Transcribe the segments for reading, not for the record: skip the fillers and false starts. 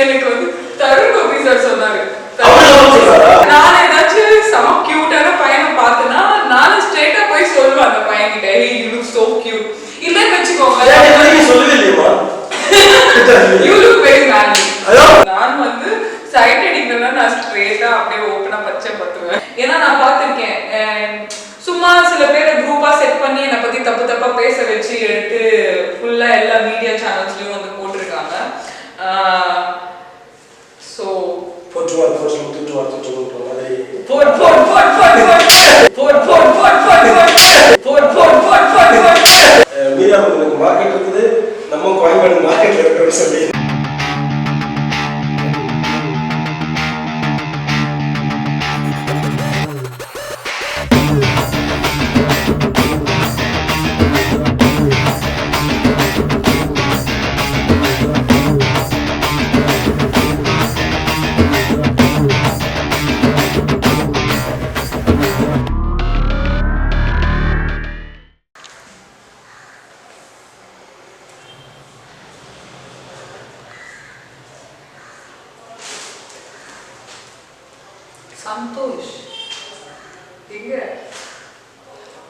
எனக்கு வந்து தருண் கோபி சார் சொன்னாரு, நான் ஏதாச்சும் செம கியூட்டான பையனை பார்த்தேன்னா நானும் ஸ்ட்ரெயிட்டா போய் சொல்லுவேன் அந்த பையன்கிட்ட, hey you look so cute. இல்லன்னு வச்சுக்கோங்க, யூ லுக் வெரி மேன்லி. நான் வந்து சைட் அடிக்கிறதா நான் ஸ்ட்ரெயிட்டா அப்படியே ஓப்பனா பச்சை பார்த்துவேன். ஏன்னா நான் பார்த்துருக்கேன், சும்மா சில பேரை குரூப்பா செட் பண்ணி என்னை பத்தி தப்பு தப்பா பேச வச்சு எடுத்து ஃபுல்லா எல்லா மீடியா சேனல்ஸ்லயும் வந்து போட்டிருக்காங்க. ஸோ மார்க்கெட் இருக்குது, நம்ம கோயம்பேடு மார்க்கெட்ல இருக்கிறோம் சொல்லி சந்தோஷ் எங்க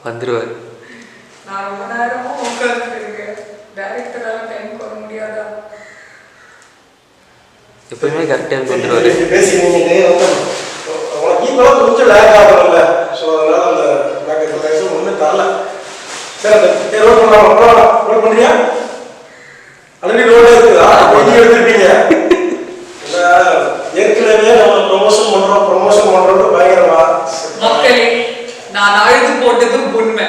வந்துருவாரு. நான் ரொம்ப நேரமா உட்கார்ந்துருக்கேன், டைரக்டரால டைம் வர முடியாதா? எப்பவுமே கரெக்ட் டைம் வந்துருவாரு. கொஞ்சம் லேக் ஆகணும்ல, ஸோ அதனால அந்த பேக்கேஜ் ஒன்றும் தரல. சரி, அந்த ரோட் பண்ணலாம், ரோட் பண்ணுறியா? ஆல்ரெடி ரோடு இருக்குதா? நீங்கள் எடுத்துருப்பீங்க. ஏற்கனவே நம்ம ப்ரொமோஷன் பண்றோம் பயங்கரமா. மக்களே, நான் அழுது போட்டது உண்மை.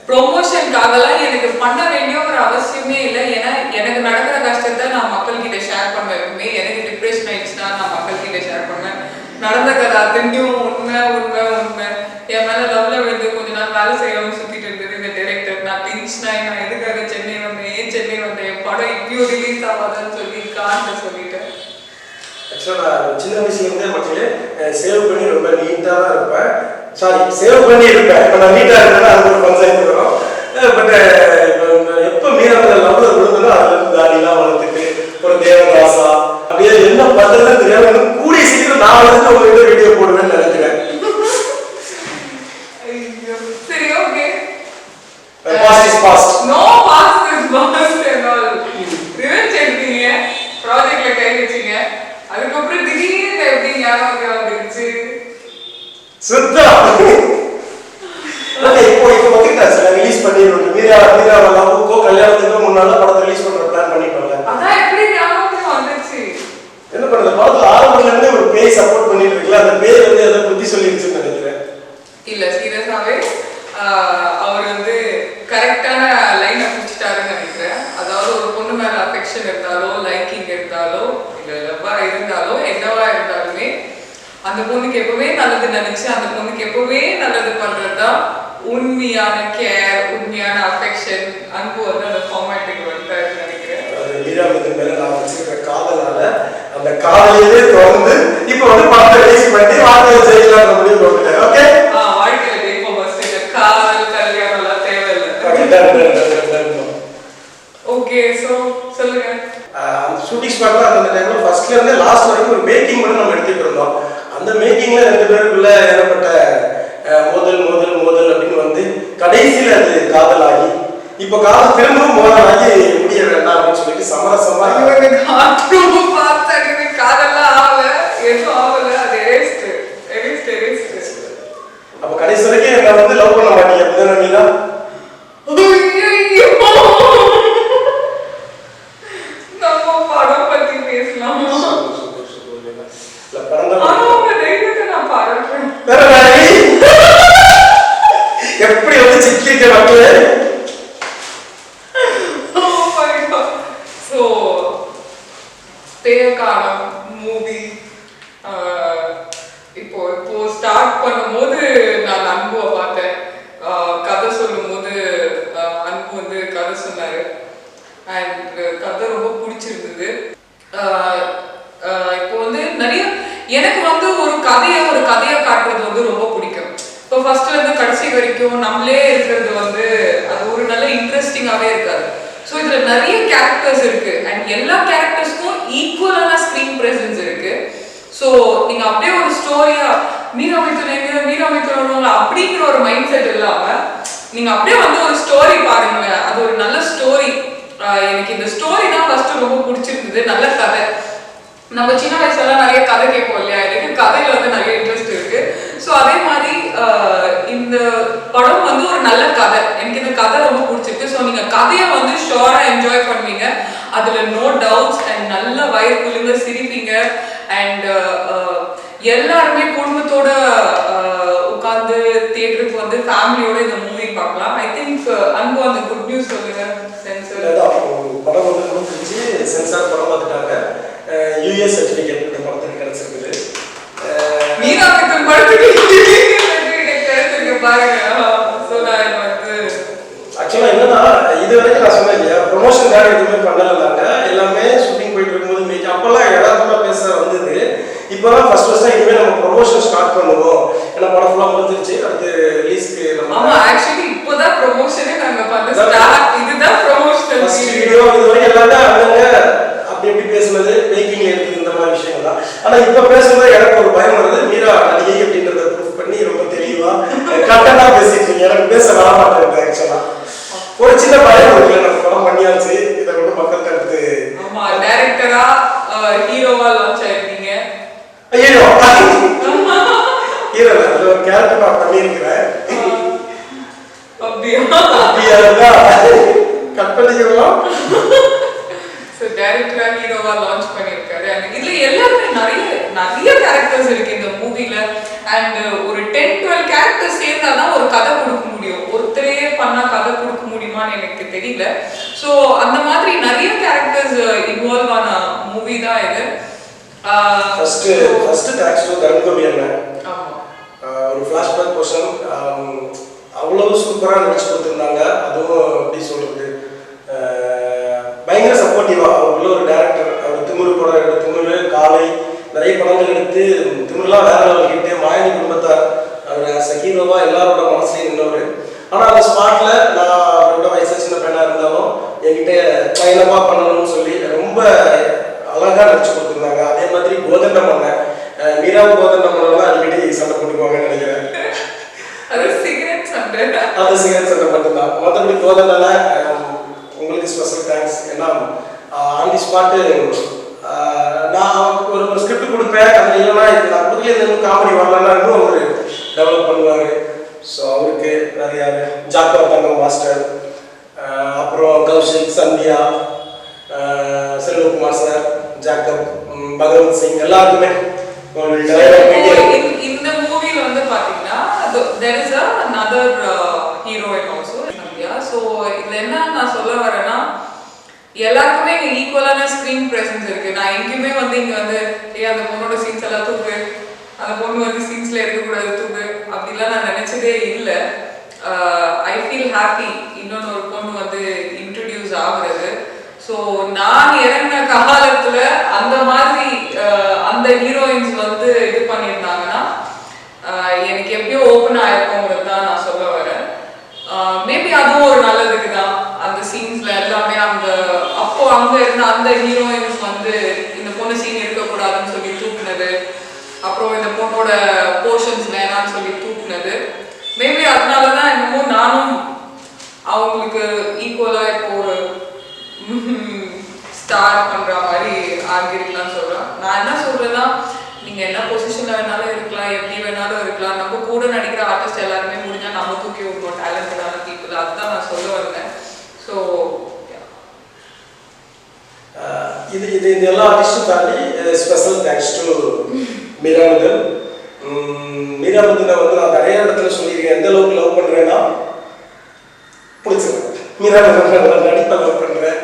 ப்ரொமோஷனுக்காகலாம் எனக்கு பண்ண வேண்டிய ஒரு அவசியமே இல்லை. ஏன்னா எனக்கு நடக்கிற கஷ்டத்தை நான் மக்கள் கிட்ட ஷேர் பண்ணுவேன். எனக்கு டிப்ரெஷன் ஆயிடுச்சுன்னா நான் மக்கள் கிட்ட ஷேர் பண்ணுவேன். நடந்த கதை அத்தனையும் உண்மை. என் மேல லவ்ல விழுந்து கொஞ்ச நாள் வேலை செய்யாம சுத்திட்டு இருந்தது இந்த டைரக்டர். நான் டென்ஷன் ஆகி நான் எதுக்காக சென்னை வந்தேன், ஏன் சென்னை வந்தேன், என் படம் இப்பயும் ரிலீஸ் ஆகாதான்னு சொல்லி காரணம் சொல்லிட்டேன். ஆக்சுவலாக நான் சின்ன வயசுலேருந்தே மக்களே சேவ் பண்ணி ரொம்ப நீட்டாக தான் இருப்பேன். சேவ் பண்ணி இருப்பேன். இப்போ நான் நீட்டாக இருக்கேன்னா அது ஒரு பஞ்சாயத்து வரும். பட் எப்போ மீனவர்கள் லவ் விழுந்ததோ அதுலேருந்து தாடிலாம் வளர்த்துட்டு ஒரு தேவதாசா அப்படியே என்ன பண்ணுறதுன்னு தெரியாம கூடிய சீக்கிரம் நான் வந்து உங்ககிட்ட வீடியோ போடுவேன்னு நினைக்கிறேன். சரி, okay. Past is past. No past is past and all. Revenge எடுத்தீங்க, ப்ராஜெக்ட்ல கை வச்சீங்க, அதுக்கப்புறம் திடீர்னு எப்படி ஞாபகம் வந்துருச்சு? சுத்தா இப்போ வந்துட்டாச்சு, ரிலீஸ் பண்ணிடுவோம். மீராவுக்கோ கல்யாணத்துக்கு முன்னால படத்தை ரிலீஸ் பண்ற பிளான் பண்ணிட்டோம்ல. அதான் எப்படி ஞாபகம் வந்துச்சு? என்ன பண்றது, படத்துல ஆரம்பத்துல இருந்தே ஒரு பேய் சப்போர்ட் பண்ணிட்டு இருக்குல்ல, அந்த பேய் வந்து ஏதோ புத்தி சொல்லிருச்சுன்னு நினைக்கிறேன். இல்ல, சீரியஸாவே அவர் வந்து கரெக்டான லைனை பிடிச்சிட்டாருன்னு நினைக்கிறேன். அதாவது ஒரு பொண்ணு மேல அஃபெக்ஷன் இருந்தாலோ, லைக்கிங் இருந்தாலோ, இல்ல லவ்வா இருந்தாலோ, என்னவா இருந்தாலுமே அந்த பொண்ணுக்கு எப்பவுமே நல்லது நினைச்சு அந்த பொண்ணுக்கு எப்பவுமே நல்லது பண்றதுதான் உண்மையான கேர், உண்மையான அஃபெக்ஷன், அன்பு வந்து அந்த ஃபார்மேட்டுக்கு வந்துட்டாருன்னு நினைக்கிறேன். மீராவுக்கு மேல நான் வச்சிருக்கிற காதலால அந்த காதலையே தொடர்ந்து இப்போ வந்து படத்தை ரிலீஸ் பண்ணி வாழ்க்கையை செய்யலாம் முடிவு பண்ணிட்டேன். ஓகே, வாழ்க்கையில இப்போ ஃபர்ஸ்ட் இந்த காதல் கல்யாணம் எல்லாம் தேவையில்லை. ஓகே, சோ சொல்லுங்க. ஷூட்டிங் ஸ்பாட்ல அந்த டைம்ல ஃபர்ஸ்ட்ல இருந்து லாஸ்ட் வரைக்கும் ஒரு மேக்கிங் மட்டும் நம்ம எடுத்துட்டு இருந்தோம். அந்த மேக்கிங்ல ரெண்டு பேருக்குள்ள ஏற்பட்ட மோதல் அப்படின்னு வந்து கடைசியில அது காதலாகி இப்ப காதல் திரும்பவும் மோதலாகி முடிய வேண்டாம் அப்படின்னு சொல்லிட்டு சமரசமா காதெல்லாம் ஆகல, எதுவும் ஆகல, அது எரேஸ்ட். அப்ப கடைசி வரைக்கும் என்ன வந்து லவ் பண்ண மாட்டீங்க அப்படிதானே மீரா? நம்ம படம் பத்தி பேசலாம். எப்படி வந்து சிக்கிக்க மக்களே. சோ தேவகானம் மூவி இப்போ ஸ்டார்ட் பண்ணும்போது நான் அன்புவை பார்த்தேன். கதை சொல்லும் போது அன்பு வந்து கதை சொன்னாரு. அண்ட் கதை ரொம்ப பிடிச்சிருந்தது. இப்போ வந்து நிறைய எனக்கு வந்து ஒரு கதையை காட்டுறது வந்து ரொம்ப பிடிக்கும். இப்போ ஃபர்ஸ்ட்ல இருந்து கடைசி வரைக்கும் நம்மளே இருக்கிறது வந்து அது ஒரு நல்ல இன்ட்ரெஸ்டிங்காகவே இருக்காது. ஸோ இதுல நிறைய கேரக்டர்ஸ் இருக்கு அண்ட் எல்லா கேரக்டர்ஸ்க்கும் ஈக்குவலான ஸ்க்ரீன் பிரசன்ஸ் இருக்கு. ஸோ நீங்க அப்படியே ஒரு ஸ்டோரியா மீராமித்துவங்க அப்படிங்கிற ஒரு மைண்ட் செட் இல்லாம நீங்க அப்படியே வந்து ஒரு ஸ்டோரி பாருங்க. அது ஒரு நல்ல ஸ்டோரி. எனக்கு இந்த ஸ்டோரி தான் ஃபர்ஸ்ட் ரொம்ப பிடிச்சிருந்தது. நல்ல கதை. நம்ம சின்ன வயசுல நிறைய கதை கேட்போம் இல்லையா, எனக்கு கதையில வந்து நிறைய இன்ட்ரெஸ்ட் இருக்கு. ஸோ அதே மாதிரி இந்த படம் வந்து ஒரு நல்ல கதை. எனக்கு இந்த கதை ரொம்ப பிடிச்சிருக்கு. ஸோ நீங்க கதையை வந்து ஷோரா என்ஜாய் பண்ணுவீங்க. அதுல நோ டவுட்ஸ். அண்ட் நல்ல வயிறு குழுங்க சிரிப்பீங்க. அண்ட் எல்லாருமே குடும்பத்தோட உட்கார்ந்து தியேட்டருக்கு வந்து ஃபேமிலியோட இந்த மூவி பார்க்கலாம். ஐ திங்க் அன்பு அந்த குட் நியூஸ் சொல்லுங்க. சென்சார் படம் வந்து முடிஞ்சிருச்சு. சென்சார் படம் பார்த்துட்டாங்க. யூஎஸ் சர்டிஃபிகேட் இந்த படத்துக்கு கிடைச்சிருக்குது. மீராமித்துவன் படத்துக்கு கிடைச்சிருக்கு பாருங்க. ஸோ நான் வந்து ஆக்சுவலாக என்னன்னா, இது வரைக்கும் நான் சொன்னேன் இல்லையா, ப்ரொமோஷனுக்காக எதுவுமே பண்ணலைனாங்க. எல்லாமே ஷூட்டிங் போயிட்டு இருக்கும்போது மேய்க்கு அப்போல்லாம் யதார்த்தமா பேச வந்தது. இப்போதான் ஃபர்ஸ்ட் இனிமேல் நம்ம ப்ரொமோஷன் ஸ்டார்ட் பண்ணுவோம். ஏன்னா படம் ஃபுல்லாக முடிஞ்சிருச்சு. அடுத்து ரிலீஸ்க்கு நம்ம ஆமா ஆக்சுவலி இப்போதான் ப்ரொமோஷனே நாங்க பண்ண ஸ்டார்ட். இதுதான் ப்ரொமோஷனல் வீடியோ. இது வரைக்கும் எல்லாமே அங்கங்க அப்படி எப்படி பேசுனது, மேக்கிங்ல இருக்குது இந்த மாதிரி விஷயங்கள் தான். ஆனா இப்ப பேசும்போது எனக்கு ஒரு பயம் வருது. மீரா நடிகை அப்படின்றத ப்ரூஃப் பண்ணி ரொம்ப தெளிவா கரெக்டா பேசிட்டு இருக்கீங்க. எனக்கு பேச வர மாட்டேங்குது. ஆக்சுவலா ஒரு சின்ன பயம் இருக்குல்ல, நம்ம படம் பண்ணியாச்சு, இதை கூட மக்கள் கருத்து. ஆமா டைரக்டரா ஹீரோவா லான்ச் ஆயிருக்கீங்க. ஹீரோ ஹீரோ அதுல ஒரு கேரக்டர் நான் பண்ணியிருக்கிறேன். அப்படியா கட் பண்ணிக்கலாம். ஸோ டைரக்டரா ஹீரோவா லான்ச் பண்ணியிருக்காரு. அண்ட் இதுல எல்லாருமே நிறைய கேரக்டர்ஸ் இருக்கு இந்த மூவில. அண்ட் ஒரு 10-12 கேரக்டர்ஸ் சேர்ந்தாதான் ஒரு கதை கொடுக்க முடியும். ஒருத்தரே பண்ணா கதை கொடுக்க முடியுமான்னு எனக்கு தெரியல. ஸோ அந்த மாதிரி நிறைய கேரக்டர்ஸ் இன்வால்வ் ஆன மூவி தான் இது. ஃபர்ஸ்ட் தேங்க்ஸ் டு தர்மகோபி அண்ணன். ஆமா ஒரு ஃபிளாஷ்பேக் போர்ஷன் அவ்வளவு சூப்பராக நடிச்சு கொடுத்துருந்தாங்க. அதுவும் எப்படி சொல்றது, பயங்கர சப்போர்ட்டிவா. அவருக்குள்ள ஒரு டேரக்டர். அவர் திமுரு படம் எடுத்து, திமுரு காலை நிறைய படங்கள் எடுத்து, திமுருலாம் வேற லெவல் ஹிட்டு. மாயனி குடும்பத்தார் அவர் ஹீரோவா எல்லாரோட மனசுலையும் நின்றவர். ஆனால் அந்த ஸ்பாட்ல நான் அவரோட வயசு சின்ன பையனா இருந்தாலும் என்கிட்ட பயணமா பண்ணணும்னு சொல்லி ரொம்ப அழகா நடிச்சு கொடுத்துருந்தாங்க. அதே மாதிரி கோதண்டம் அண்ணன், மீரா கோதண்டம் அண்ணன் அடிக்கடி சண்டை போட்டுக்குவாங்கன்னு நினைக்கிறேன். அது சிகரெட் சண்டை. அந்த சிகரெட் சண்டை மட்டும்தான். மற்றபடி கோதண்டால உங்களுக்கு ஸ்பெஷல் தேங்க்ஸ். ஏன்னா ஆன் தி ஸ்பாட்டு நான் ஒரு ஸ்கிரிப்ட் கொடுப்பேன். அது இல்லைன்னா இது நான் கொடுக்கல, இன்னும் காமெடி வரலன்னா இன்னும் அவர் டெவலப் பண்ணுவார். ஸோ அவருக்கு நிறையா ஜாக்கர் தங்கம் மாஸ்டர், அப்புறம் கௌஷிக், சந்தியா, செல்வகுமார் சார், ஜாக்கப், பகவந்த் சிங் எல்லாருக்குமே இந்த மூவில வந்து பாத்தீங்கன்னா there is another heroine also Sandhya. So இதுல என்ன நான் சொல்ல வரேன்னா, எல்லாருக்குமே இங்க ஈக்குவலான ஸ்கிரீன் பிரசன்ஸ் இருக்கு. நான் எங்கேயுமே வந்து இங்க வந்து அந்த பொண்ணோட சீன்ஸ் எல்லாம் தூக்கு, அந்த பொண்ணு வந்து சீன்ஸ்ல இருக்கக்கூடாது தூக்கு அப்படிலாம் நான் நினைச்சதே இல்லை. ஐ ஃபீல் ஹாப்பி இன்னொன்று ஒரு பொண்ணு வந்து இன்ட்ரடியூஸ் ஆகுறது. ஸோ நான் இறங்கின காலத்துல அந்த மாதிரி அந்த ஹீரோயின்ஸ் வந்து இது பண்ணியிருந்தாங்கன்னா எனக்கு எப்படியோ ஓப்பன் ஆயிருக்கோங்கிறது தான் நான் சொல்ல வரேன். மேபி அதுவும் ஒரு நல்லதுக்கு தான். அந்த சீன்ஸ்ல எல்லாமே அந்த அப்போ அங்க இருந்த அந்த ஹீரோயின்ஸ் வந்து இந்த பொண்ணு சீன் இருக்கக்கூடாதுன்னு சொல்லி தூக்குனது, அப்புறம் இந்த பொண்ணோட போர்ஷன்ஸ் வேணான்னு சொல்லி தூக்குனது, மேபி அதனாலதான் என்னமோ நானும் அவங்களுக்கு ஈக்குவலா இப்போ ஒரு ஸ்டார் பண்ற மாதிரி ஆகிருக்கலாம்னு சொல்றேன். நான் என்ன சொல்றேன்னா, நீங்க என்ன பொசிஷன்ல வேணாலும் இருக்கலாம், எப்படி வேணாலும் இருக்கலாம். நம்ம கூட நடிக்கிற ஆர்டிஸ்ட் எல்லாருமே முடிஞ்சா நம்ம தூக்கி விடுவோம், டேலண்டடான பீப்புள். அதுதான் நான் சொல்ல வந்தேன். ஸோ இது எல்லா ஆர்டிஸ்டும் தாண்டி ஸ்பெஷல் தேங்க்ஸ் டு மீராமுதன். மீராமுதனை வந்து நான் நிறைய இடத்துல சொல்லியிருக்கேன். எந்த அளவுக்கு லவ் பண்றேன்னா, பிடிச்சிருக்கேன். மீராமுதன் நடிப்பை லவ் பண்றேன்.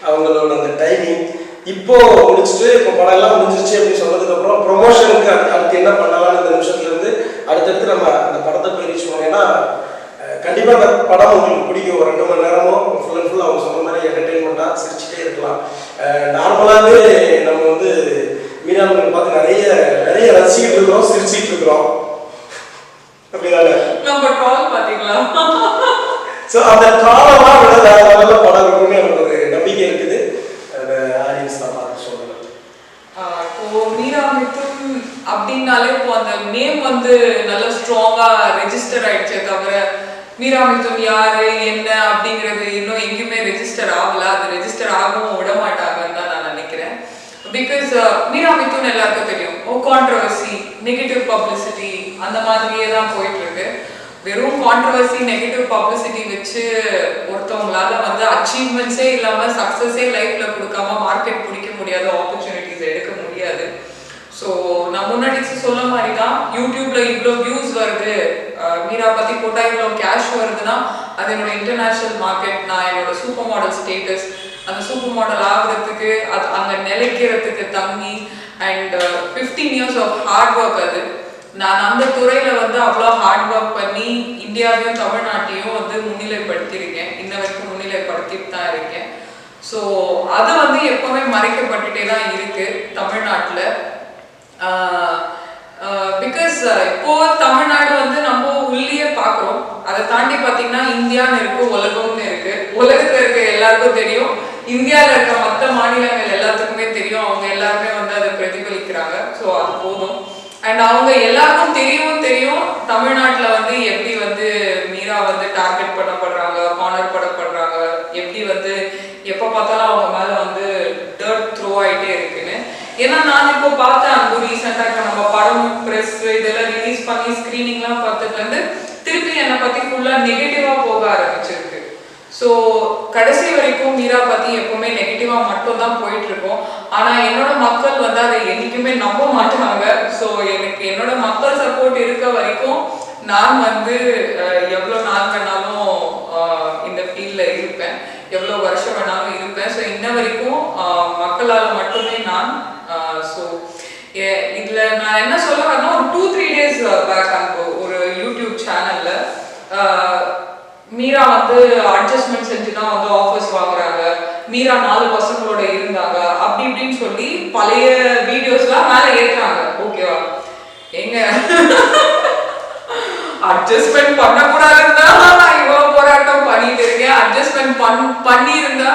அவங்களோட அந்த டைமிங் இப்போ முடிச்சுட்டு, இப்போ படம் எல்லாம் முடிஞ்சிருச்சு அப்படின்னு சொன்னதுக்கு அப்புறம் ப்ரொமோஷனுக்கு அடுத்து என்ன பண்ணலாம்னு இந்த நிமிஷத்துல இருந்து அடுத்தடுத்து நம்ம அந்த படத்தை போய் ரீச் பண்ணுவோம். ஏன்னா கண்டிப்பா அந்த படம் உங்களுக்கு பிடிக்கும். ஒரு 2 மணி நேரமும் ஃபுல் அண்ட் ஃபுல் அவங்க சொன்ன மாதிரி என்டர்டெயின்மெண்டா சிரிச்சுட்டே இருக்கலாம். நார்மலாவே நம்ம வந்து மீனாமன் பார்த்து நிறைய ரசிக்கிட்டு இருக்கிறோம், சிரிச்சுட்டு இருக்கிறோம். அப்படிதானே நம்ம ட்ரால் பாத்தீங்களா? ஸோ அந்த ட்ராலெல்லாம் விட நல்ல படம் இருக்குன்னு எனக்கு ஒரு நம்பிக்கை இருக்குது. அந்த ஆடியன்ஸ் தான் பார்த்து சொல்லணும். இப்போ மீரா மிதுன் அப்படின்னாலே இப்போ அந்த நேம் வந்து நல்லா ஸ்ட்ராங்கா ரெஜிஸ்டர் ஆயிடுச்சே தவிர மீரா மிதுன் யாரு என்ன அப்படிங்கிறது இன்னும் எங்கேயுமே ரெஜிஸ்டர் ஆகல. அது ரெஜிஸ்டர் ஆகவும் விட மாட்டாங்கன்னு தான் நான் நினைக்கிறேன். பிகாஸ் மீரா மிதுன் எல்லாருக்கும் தெரியும், கான்ட்ரவர்சி, நெகட்டிவ் பப்ளிசிட்டி அந்த மாதிரியே தான் போயிட்டு இருக்கு. வெறும் கான்ட்ரவர்சி, நெகட்டிவ் பப்ளிசிட்டி வச்சு ஒருத்தவங்களால வந்து அச்சீவ்மெண்ட்ஸே இல்லாம சக்சஸே லைஃப்ல கொடுக்காம மார்க்கெட் பிடிக்க முடியாத ஆப்பர்ச்சுனிட்டிஸ் எடுக்க முடியாது. ஸோ நான் முன்னாடி சொல்ல மாதிரி தான், யூடியூப்ல இவ்வளோ வியூஸ் வருது, மீரா பத்தி போட்டா இவ்வளோ கேஷ் வருதுன்னா அது என்னோட இன்டர்நேஷனல் மார்க்கெட், நான் என்னோட சூப்பர் மாடல் ஸ்டேட்டஸ், அந்த சூப்பர் மாடல் ஆகுறதுக்கு அது அங்கே நிலைக்கிறதுக்கு தங்கி and 15 years of hard work. அது நான் அந்த துறையில வந்து அவ்வளோ ஹார்ட் ஒர்க் பண்ணி இந்தியாவையும் தமிழ்நாட்டையும் வந்து முன்னிலைப்படுத்தியிருக்கேன், இன்ன வரைக்கும் முன்னிலைப்படுத்திட்டு தான் இருக்கேன். ஸோ அது வந்து எப்பவுமே மறைக்கப்பட்டுட்டே தான் இருக்கு தமிழ்நாட்டில். பிகாஸ் இப்போ தமிழ்நாடு வந்து நம்ம உள்ளே பார்க்குறோம், அதை தாண்டி பார்த்தீங்கன்னா இந்தியான்னு இருக்கு, உலகம்னு இருக்கு. உலகத்தில் இருக்க எல்லாருக்கும் தெரியும், இந்தியாவில் இருக்க மற்ற மாநிலங்கள் எல்லாத்துக்குமே தெரியும், அவங்க எல்லாருமே வந்து அதை பிரதிபலிக்கிறாங்க. ஸோ அது போதும். அண்ட் அவங்க எல்லாருக்கும் தெரியும் தமிழ்நாட்டில் வந்து எப்படி வந்து மீரா வந்து டார்கெட் பண்ணப்படுறாங்க, கார்னர் பண்ணப்படுறாங்க, எப்படி வந்து எப்போ பார்த்தாலும் அவங்க மேலே வந்து டர்ட் த்ரோ ஆகிட்டே இருக்குன்னு. ஏன்னா நான் இப்போ பார்த்தேன், அங்கே ரீசெண்டாக இப்போ நம்ம படம் ப்ரெஸ் இதெல்லாம் ரிலீஸ் பண்ணி ஸ்க்ரீனிங்லாம் பார்த்ததுலேருந்து திருப்பி என்னை பற்றி ஃபுல்லாக நெகட்டிவாக போக ஆரம்பிச்சிருக்கு. ஸோ கடைசி வரைக்கும் மீரா பற்றி எப்பவுமே நெகட்டிவாக மட்டும் தான் போயிட்டு இருக்கோம். ஆனால் என்னோட மக்கள் வந்து அதை என்றைக்குமே நம்ப மாட்டாங்க. ஸோ எனக்கு என்னோட மக்கள் சப்போர்ட் இருக்க வரைக்கும் நான் வந்து எவ்வளோ நாள் வேணாலும் இந்த ஃபீல்டில் இருப்பேன், எவ்வளோ வருஷம் வேணாலும் இருப்பேன். ஸோ இன்ன வரைக்கும் மக்களால் மட்டுமே நான். ஸோ இதில் நான் என்ன சொல்ல வரேன்னா, ஒரு 2-3 days பேக் அங்கே ஒரு யூடியூப் சேனலில் மீரா வந்து அட்ஜஸ்ட்மெண்ட் செஞ்சு தான் வந்து ஆஃபர்ஸ் வாங்குறாங்க, மீரா 4 பசங்களோட இருந்தாங்க அப்படி இப்படின்னு சொல்லி பழைய வீடியோஸ்லாம் மேலே ஏற்றுறாங்க. ஓகேவா, எங்க அட்ஜஸ்ட்மெண்ட் பண்ணக்கூடாதுன்னா நான் இவ்வளோ போராட்டம் பண்ணிட்டு இருக்கேன். அட்ஜஸ்ட்மெண்ட் பண்ணியிருந்தா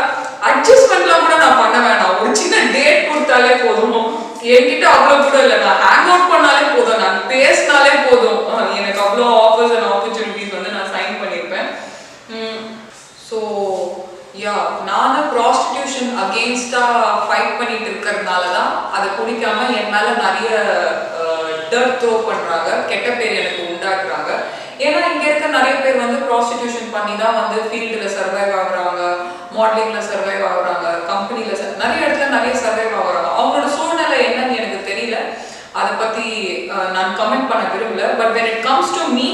அட்ஜஸ்ட்மெண்ட்லாம் கூட நான் பண்ண வேணாம், ஒரு சின்ன டேட் கொடுத்தாலே போதும். என்கிட்ட அவ்வளோ கூட இல்லை, நான் ஹேங் அவுட் பண்ணாலே போதும், நான் பேசினாலே போதும், எனக்கு அவ்வளோ ஆஃபர்ஸ் அண்ட் ஆப்பர்ச்சுனிட்டிஸ் வந்து நான் சைன் பண்ணியிருப்பேன். ஸோ யா, நானும் ப்ராஸ்டிடியூஷன் அகெயின்ஸ்டாக ஃபைட் பண்ணிட்டு இருக்கிறதுனால தான் அதை பிடிக்காம என் மேலே நிறைய டர்ட் த்ரோ பண்ணுறாங்க, கெட்ட பேர் எனக்கு உண்டாக்குறாங்க. ஏன்னா இங்கே இருக்க நிறைய பேர் வந்து ப்ராஸ்டிடியூஷன் பண்ணி தான் வந்து ஃபீல்டில் சர்வைவ் ஆகுறாங்க, மாடலிங்கில் சர்வைவ் ஆகுறாங்க, கம்பெனியில் நிறைய இடத்துல நிறைய சர்வைவ் ஆகுறாங்க. அவங்களோட சூழ்நிலை என்னன்னு எனக்கு தெரியல, அதை பற்றி நான் கமெண்ட் பண்ண விரும்பல. But when it comes to me,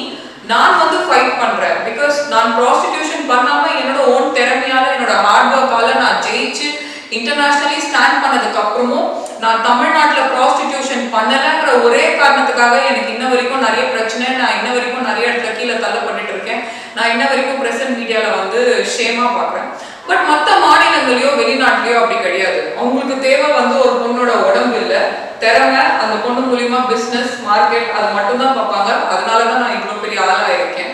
நான் வந்து ஃபைட் பண்றேன். பிகாஸ் நான் ப்ராஸ்டிடியூஷன் பண்ணாம என்னோட ஓன் திறமையால, என்னோட ஹார்ட் ஒர்க்கால நான் ஜெயிச்சு இன்டர்நேஷனலி ஸ்டாண்ட் பண்ணதுக்கு அப்புறமும் நான் தமிழ்நாட்டில் ப்ராஸ்டிடியூஷன் பண்ணலைங்கிற ஒரே காரணத்துக்காக எனக்கு இன்ன வரைக்கும் நிறைய பிரச்சனை, நான் இன்ன வரைக்கும் நிறைய இடத்துல கீழே தள்ளப்பட்டுட்டு இருக்கேன். நான் இன்ன வரைக்கும் பிரசன்ட் மீடியாவில் வந்து ஷேமா பார்க்குறேன். பட் மற்ற மாநிலங்களையோ வெளிநாட்டிலையோ அப்படி கிடையாது. அவங்களுக்கு தேவை வந்து ஒரு பொண்ணோட உடம்பு இல்லை, திறமை, அந்த பொண்ணு மூலியமா பிஸ்னஸ், மார்க்கெட், அது மட்டும்தான் பார்ப்பாங்க. அதனால தான் நான் இவ்வளோ பெரிய ஆளாக இருக்கேன்.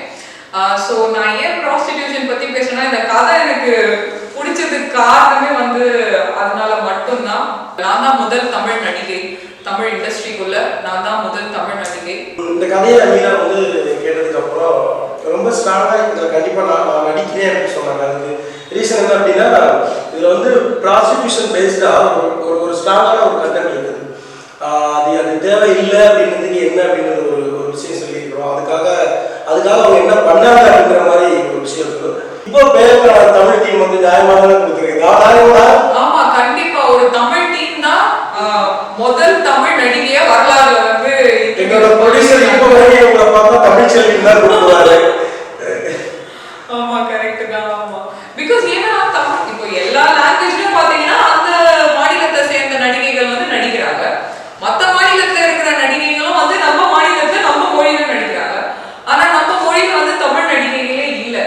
ஸோ நான் ஏன் ப்ராஸ்டிடியூஷன் பற்றி பேசுறேன்னா, இந்த கதை எனக்கு பிடிச்சதுக்கு காரணமே வந்து அதனால மட்டும்தான். நான் தான் முதல் தமிழ் நடிகை, தமிழ் இண்டஸ்ட்ரிக்குள்ள நான் தான் முதல் தமிழ் நடிகை. இந்த கதையை மீரா வந்து கேட்டதுக்கு அப்புறம் ரொம்ப ஸ்ட்ராங்காக இதில் கண்டிப்பாக நான் நடிக்கிறேன் அப்படின்னு சொன்னாங்க. அதுக்கு ரீசன் என்ன அப்படின்னா, இதில் வந்து ப்ராஸ்டிடியூஷன் பேஸ்டாக ஒரு ஸ்ட்ராங்கான ஒரு கண்டென்ட் இருக்குது. அது தேவை இல்லை அப்படின்றதுக்கு என்ன அப்படின்றது ஒரு விஷயம் சொல்லியிருக்கிறோம். அதுக்காக அவங்க என்ன பண்ணாங்க அப்படிங்கிற மாதிரி ஒரு விஷயம் இருக்குது. இப்போ பேர் தமிழ் டீம் வந்து நியாயமாக கொடுத்துருக்கு. ஆமா, கண்டிப்பா ஒரு தமிழ் டீம் தான் முதல் தமிழ் நடிகைய வரலாறுல வந்து. என்னோட ப்ரொடியூசர் இப்போ வரைக்கும் உங்களை பார்த்தா தமிழ் செல்வி தான் கொடுக்குறாரு. ஆமா, கரெக்ட் தான். ஆமா, பிகாஸ் ஏன்னா இப்போ எல்லா லாங்குவேஜ்லயும் பாத்தீங்கன்னா அந்த மாநிலத்தை சேர்ந்த நடிகைகள் வந்து நடிக்கிறாங்க, மற்ற மாநிலத்துல இருக்கிற நடிகைகளும் வந்து நம்ம மாநிலத்துல நம்ம மொழியில நடிக்கிறாங்க. ஆனா நம்ம மொழியில வந்து தமிழ் நடிகைகளே இல்லை.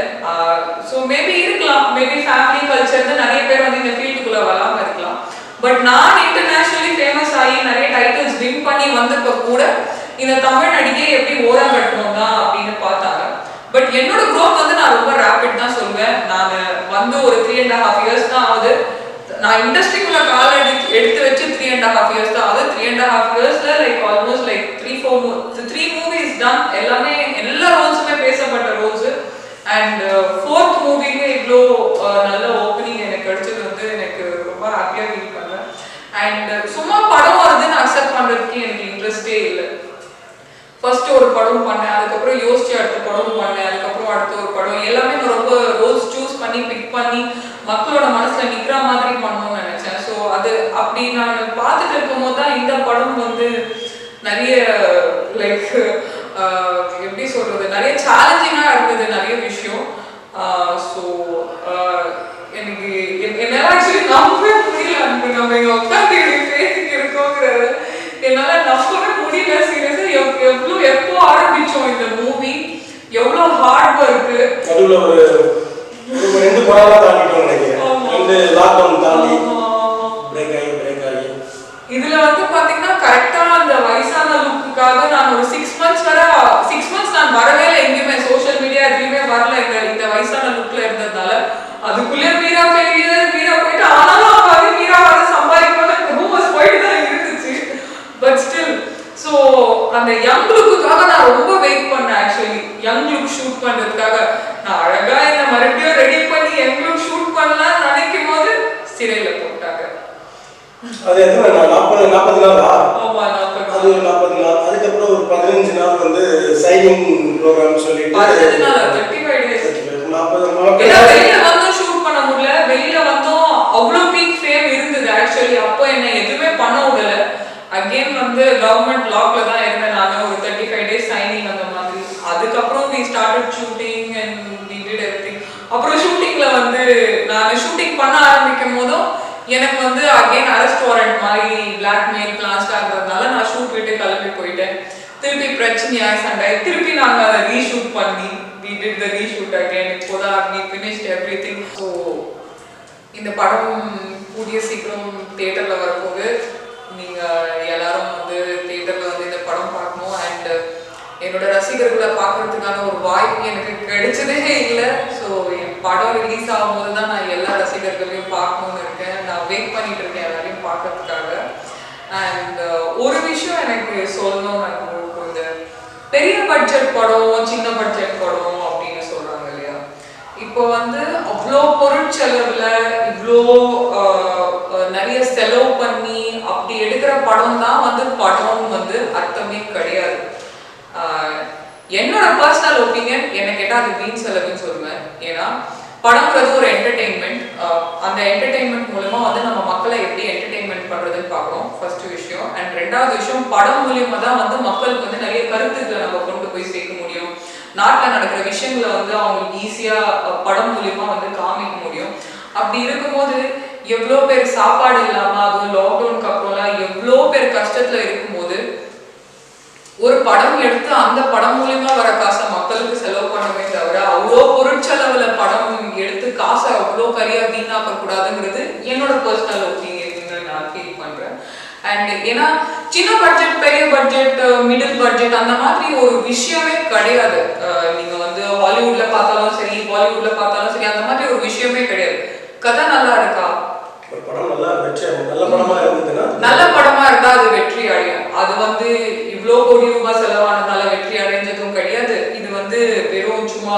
ஸோ மேபி இருக்கலாம், மேபி ஃபேமிலி கல்ச்சர்னு நிறைய பேர் வந்து இந்த ஃபீல்டுக்குள்ள வராம இருக்கலாம். பட் நான் இன்டர்நேஷனலி ஃபேமஸ் ஆகி நிறைய டைட்டில்ஸ் வின் பண்ணி வந்தப்ப கூட இந்த தமிழ் நடிகை எப்படி ஓரம் கட்டணும் தான் அப்படின்னு பார்த்தாங்க. பட் என்னோட க்ரோத் வந்து நான் ரொம்ப ரேபிட் தான் சொல்வேன். நான் வந்து ஒரு 3.5 years தான் ஆகுது நான் இண்டஸ்ட்ரிக்குள்ள கால எடுத்து வச்சு 3.5 years தான். அது 3.5 yearsல like almost like 3 movies done. எல்லாமே எல்லா ரோல்ஸுமே பேசப்பட்ட ரோல்ஸ். அண்ட் 4th மூவிக்கு இவ்வளோ நல்ல ஓப்பனிங் எனக்கு கிடைச்சது வந்து எனக்கு ரொம்ப ஹாப்பியாக ஃபீல் பண்ணேன். அண்ட் சும்மா படம் வருதுன்னு அக்செப்ட் பண்ணுறதுக்கு எனக்கு இன்ட்ரெஸ்டே இல்லை. ஃபர்ஸ்ட் ஒரு படம் பண்ணேன், அதுக்கப்புறம் யோசிச்சு அடுத்த படம் பண்ணேன், அதுக்கப்புறம் அடுத்த ஒரு படம், எல்லாமே நான் ரொம்ப ரோல்ஸ் சூஸ் பண்ணி பிக் பண்ணி மக்களோட மனசுல நிக்கிற மாதிரி பண்ணணும்னு நினைச்சேன். ஸோ அது அப்படி நான் பார்த்துட்டு இருக்கும்போது தான் இந்த படம் வந்து நிறைய லைக் எப்படி சொல்றது, நிறைய சேலஞ்சிங்கா இருந்தது நிறைய விஷயம். ஸோ எனக்கு என்னால ஆக்சுவலி நம்பவே முடியல. நம்ம இங்க உட்காந்து பேசிட்டு இருக்கோங்கிறது என்னால நம்பவே முடியல. சீரியஸா எப்போ ஆரம்பிச்சோம் இந்த மூவி, எவ்வளவு ஹார்ட் ஒர்க். நடுவுல ஒரு 2 படம் தாண்டிட்டோம் நினைக்கிறேன். 2 லாக்டவுன் தாண்டி பிரேக் ஆகி இதுல வந்து பாத்தீங்கன்னா கரெக்டா அந்த வயசான லுக்குக்காக நான் ஒரு 6 months நான் வரவே இல்லை எங்கேயுமே, சோஷியல் மீடியா எதுவுமே வரல இந்த வயசான லுக்ல இருந்ததுனால. அதுக்குள்ளே மீரா போயிட்டு ஆனாலும் அவங்க மீரா வந்து சம்பாதிக்கணும் ரூமர்ஸ் போயிட்டு தான் இருந்துச்சு. பட் ஸ்டில் ஸோ அந்த யங் லுக்குக்காக நான் ரொம்ப வெயிட் பண்ணேன். ஆக்சுவலி யங் லுக் ஷூட் பண்றதுக்காக நான் அழகா இந்த மறுபடியும் ரெடி பண்ணி யங் லுக் ஷூட் பண்ணலாம்னு நினைக்கும் போது சிறையில போட்டாங்க. அது எத்தனை நாள்? 40 நாளா? ஆமா, 40 அது 40 நாள். அதுக்கப்புறம் ஒரு 15 நாள் வந்து சைனிங் ப்ரோக்ராம் சொல்லிட்டு 15 நாள் 35 டேஸ் 40 நாள். ஏன்னா வெளியில வந்தும் ஷூட் பண்ண முடியல, வெளியில வந்தும் அவ்வளோ பீக் ஃபேம் இருந்தது. ஆக்சுவலி அப்போ என்ன எதுவுமே பண்ண விடல. அகெயின் வந்து கவர்மெண்ட் லாக்ல தான் இருந்தேன் நான். ஒரு 35 டேஸ் சைனிங் அந்த மாதிரி. அதுக்கப்புறம் we started shooting and we did everything. அப்புறம் ஷூட்டிங்ல வந்து நான் ஷூட்டிங் பண்ண ஆரம்பிக்கும் போதும் எனக்கு வந்து அகெயின் அரெஸ்ட் வாரண்ட் மாதிரி பிளாக்மெயில் பிளான்ஸ் ஆகிறதுனால நான் ஷூட் விட்டு கிளம்பி போயிட்டேன். திருப்பி பிரச்சனையாய் சண்டை, திருப்பி நாங்கள் அதை ரீஷூட் பண்ணி we did the reshoot again. இப்போதான் we finished everything. ஸோ இந்த படம் கூடிய சீக்கிரம் தியேட்டர்ல வரப்போகுது. நீங்க எல்லாரும் வந்து தியேட்டர்ல வந்து இந்த படம் பார்க்கணும். அண்ட் என்னோட ரசிகர்களை பார்க்கறதுக்கான ஒரு வாய்ப்பு எனக்கு கிடைச்சதே இல்லை. ஸோ என் படம் ரிலீஸ் ஆகும்போது தான் நான் எல்லா ரசிகர்களையும் பார்க்கணும்னு இருக்கேன். நான் வெயிட் பண்ணிட்டு இருக்கேன் எல்லாரையும் பார்க்கறதுக்காக. அண்ட் ஒரு விஷயம் எனக்கு சொல்லணும்னு எனக்கு, இந்த பெரிய பட்ஜெட் படம் சின்ன பட்ஜெட் படம் அப்படின்னு சொல்றாங்க இல்லையா, இப்போ வந்து அவ்வளோ பொருட்செலவுல இவ்வளோ நிறைய செலவு பண்ணி அப்படி எடுக்கிற படம் தான் வந்து படம் வந்து அர்த்தமே கிடையாது. என்னோட பர்சனல் ஒப்பீனியன் என்ன கேட்டால் அது வீண் செலவுன்னு சொல்லுவேன். ஏன்னா படம்ன்றது ஒரு என்டர்டெயின்மெண்ட். அந்த என்டர்டெயின்மெண்ட் மூலமா வந்து நம்ம மக்களை எப்படி என்டர்டெயின்மெண்ட் பண்றதுன்னு பார்க்குறோம் ஃபர்ஸ்ட் விஷயம். அண்ட் 2வது விஷயம், படம் மூலியமா தான் வந்து மக்களுக்கு வந்து நிறைய கருத்துக்களை நம்ம கொண்டு போய் சேர்க்க முடியும். நாட்டில் நடக்கிற விஷயங்களை வந்து அவங்களுக்கு ஈஸியா படம் மூலியமா வந்து காமிக்க முடியும். அப்படி இருக்கும்போது எவ்வளோ பேர் சாப்பாடு இல்லாம, அதுவும் லாக்டவுனுக்கு அப்புறம்லாம் எவ்வளோ பேர் கஷ்டத்துல இருக்கும்போது ஒரு படம் எடுத்து அந்த படம் மூலியமா வர காசை மக்களுக்கு செலவு பண்ணவே தவிர அவ்வளோ பொருட்செலவுல படம் எடுத்து காசை அவ்வளோ கரியா வீணாக்க கூடாதுங்கிறது என்னோட பர்சனல் ஒப்பீனியன் நான் ஃபீல் பண்றேன். அண்ட் ஏன்னா சின்ன பட்ஜெட் பெரிய பட்ஜெட் மிடில் பட்ஜெட் அந்த மாதிரி ஒரு விஷயமே கிடையாது. நீங்க வந்து ஹாலிவுட்ல பார்த்தாலும் சரி பாலிவுட்ல பார்த்தாலும் சரி அந்த மாதிரி ஒரு விஷயமே கிடையாது. கதை நல்லா இருக்கா, படம் நல்ல படமா இருந்ததுன்னா நல்ல படமா இருந்தா அது வெற்றி அடையும். அது வந்து இவ்வளோ கோடி ரூபாய் செலவானதால வெற்றி அடைஞ்சதும் கிடையாது. இது வந்து வெறும் சும்மா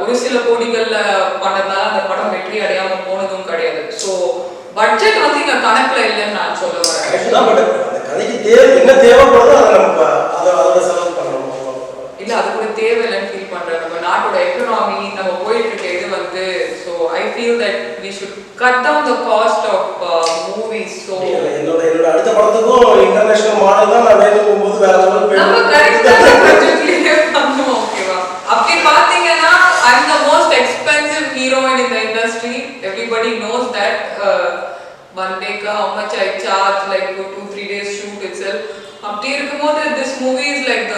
ஒரு சில கோடிகள்ல பண்ணதால அந்த படம் வெற்றி அடையாம போனதும் கிடையாது. ஸோ பட்ஜெட் வந்து இங்க கணக்குல இல்லைன்னு நான் சொல்ல வரேன். என்ன தேவைப்படுதோ அதை நம்ம அதோட செலவு பண்ணணும். இல்ல அது கூட தேவையில்லைன்னு ஃபீல் பண்றேன். நம்ம நாட்டோட எக்கனாமி நம்ம போயிட்டு இருக்க இது வந்து, so I feel that we should cut down the cost of movies. So என்னோட அடுத்த படத்துக்கும் இன்டர்நேஷனல் மாடல் தான் நான் வேணும் போகும்போது வேற லெவல் போய் நம்ம கரெக்டான பட்ஜெட்லயே பண்ணுவோம். ஓகேவா? அப்படி பாத்தீங்கன்னா I'm the most expensive heroine in the industry. Everybody knows that. One day how much I charge like for 2-3 days shoot itself. அப்படி இருக்கும்போது this movie is like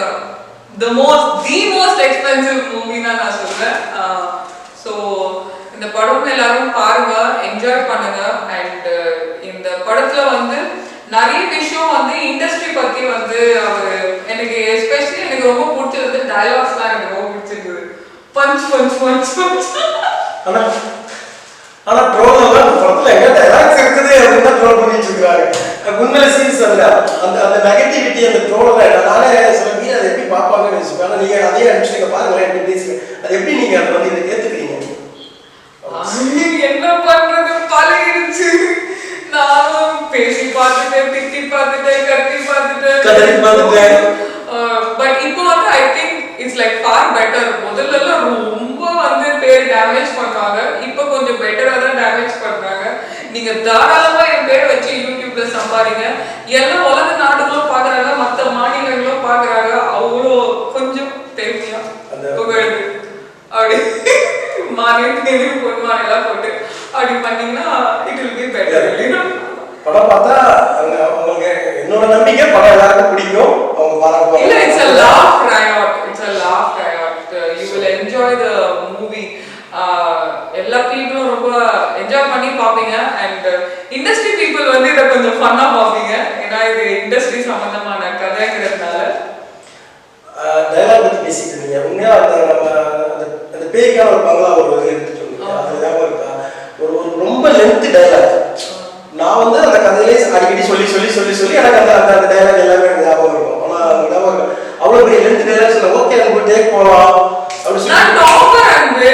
the most expensive movie நான் சொல்றேன். ஸோ இந்த படம் எல்லாரும் பாருங்க, enjoy பண்ணுங்க. And இந்த படத்துல வந்து நிறைய விஷயம் வந்து இண்டஸ்ட்ரி பத்தி வந்து அவரு எனக்கு எஸ்பெஷலி எனக்கு ரொம்ப பிடிச்சது டயலாக்ஸ்லாம் எனக்கு ரொம்ப பிடிச்சிருக்குது. பஞ்ச் ஆனா ட்ரோல் எல்லாம் அந்த படத்துல எங்க டைலாக்ஸ் இருக்குது அப்படின்னு தான் ட்ரோல் பண்ணிட்டு இருக்காங்க. உண்மையில சீரியஸ் அல்ல அந்த அந்த நெகட்டிவிட்டி அந்த ட்ரோல் நானே சொல்லி அதை எப்படி பார்ப்பாங்கன்னு யோசிப்பேன். ஆனா நீங்க அதையே அனுப்பிச்சிங்க பாருங்களேன் எப்படி பேசுங்க. அது எப்படி நீங்க அதை வந்து இதை ஏத்துக்கிறீங்க? என்ன பண்றது பழகிடுச்சு. நானும் பேசி பார்த்துட்டேன், திட்டி பார்த்துட்டேன், கத்தி பார்த்துட்டேன். பட் இப்போ வந்து I think it's like for better. முதல்ல எல்லாம் ரொம்ப வந்து பேர் டேமேஜ் பண்ணாங்க. இப்போ கொஞ்சம் பெட்டரா தான் டேமேஜ் பண்றாங்க. நீங்க தாராளமா என் பேரை வச்சு யூடியூப்ல சம்பாதிங்க. எல்லாம் உலக நாடுகளும் பாக்குறாங்க, மற்ற மாநிலங்களும் பாக்குறாங்க. அவ்வளோ கொஞ்சம் பெருமையா புகழ்ந்து அப்படி மாநிலம் பொன்மான் எல்லாம் போட்டு அப்படி பண்ணீங்கன்னா இட் வில் பி பெட்டர். படம் பார்த்தா அவங்க என்னோட நம்பிக்கை படம் எல்லாருக்கும் பிடிக்கும். அவங்க பாராட்டுவாங்க. இல்ல it's a laugh riot. It's a laugh riot. You will enjoy the movie. எல்லா பீப்புளும் ரொம்ப என்ஜாய் பண்ணி பாப்பீங்க. அண்ட் இண்டஸ்ட்ரி பீப்புள் வந்து இதை கொஞ்சம் ஃபன்னா பாப்பீங்க. ஏன்னா இது இண்டஸ்ட்ரி சம்பந்தமான கதைங்கிறதுனால. டயலாக் பத்தி பேசிட்டு இருந்தீங்க. உண்மையா அந்த நம்ம அந்த பேய்க்கான ஒரு பங்களா ஒரு எடுத்துட்டு இருந்தீங்க. அது ஞாபகம் இருக்கா? ஒரு ரொம்ப லென்த் டயலாக். நான் வந்து அந்த கதையிலே அடிக்கடி சொல்லி எனக்கு அந்த அந்த டயலாக் எல்லாமே எனக்கு ஞாபகம் இருக்கும். ஆனா ஞாபகம் அவ்வளவு பெரிய லென்த் டயலாக் சொல்ல ஓகே நம்ம டேக் போலாம் அப்படி சொல்லி நான் டாப்பர் அன்பு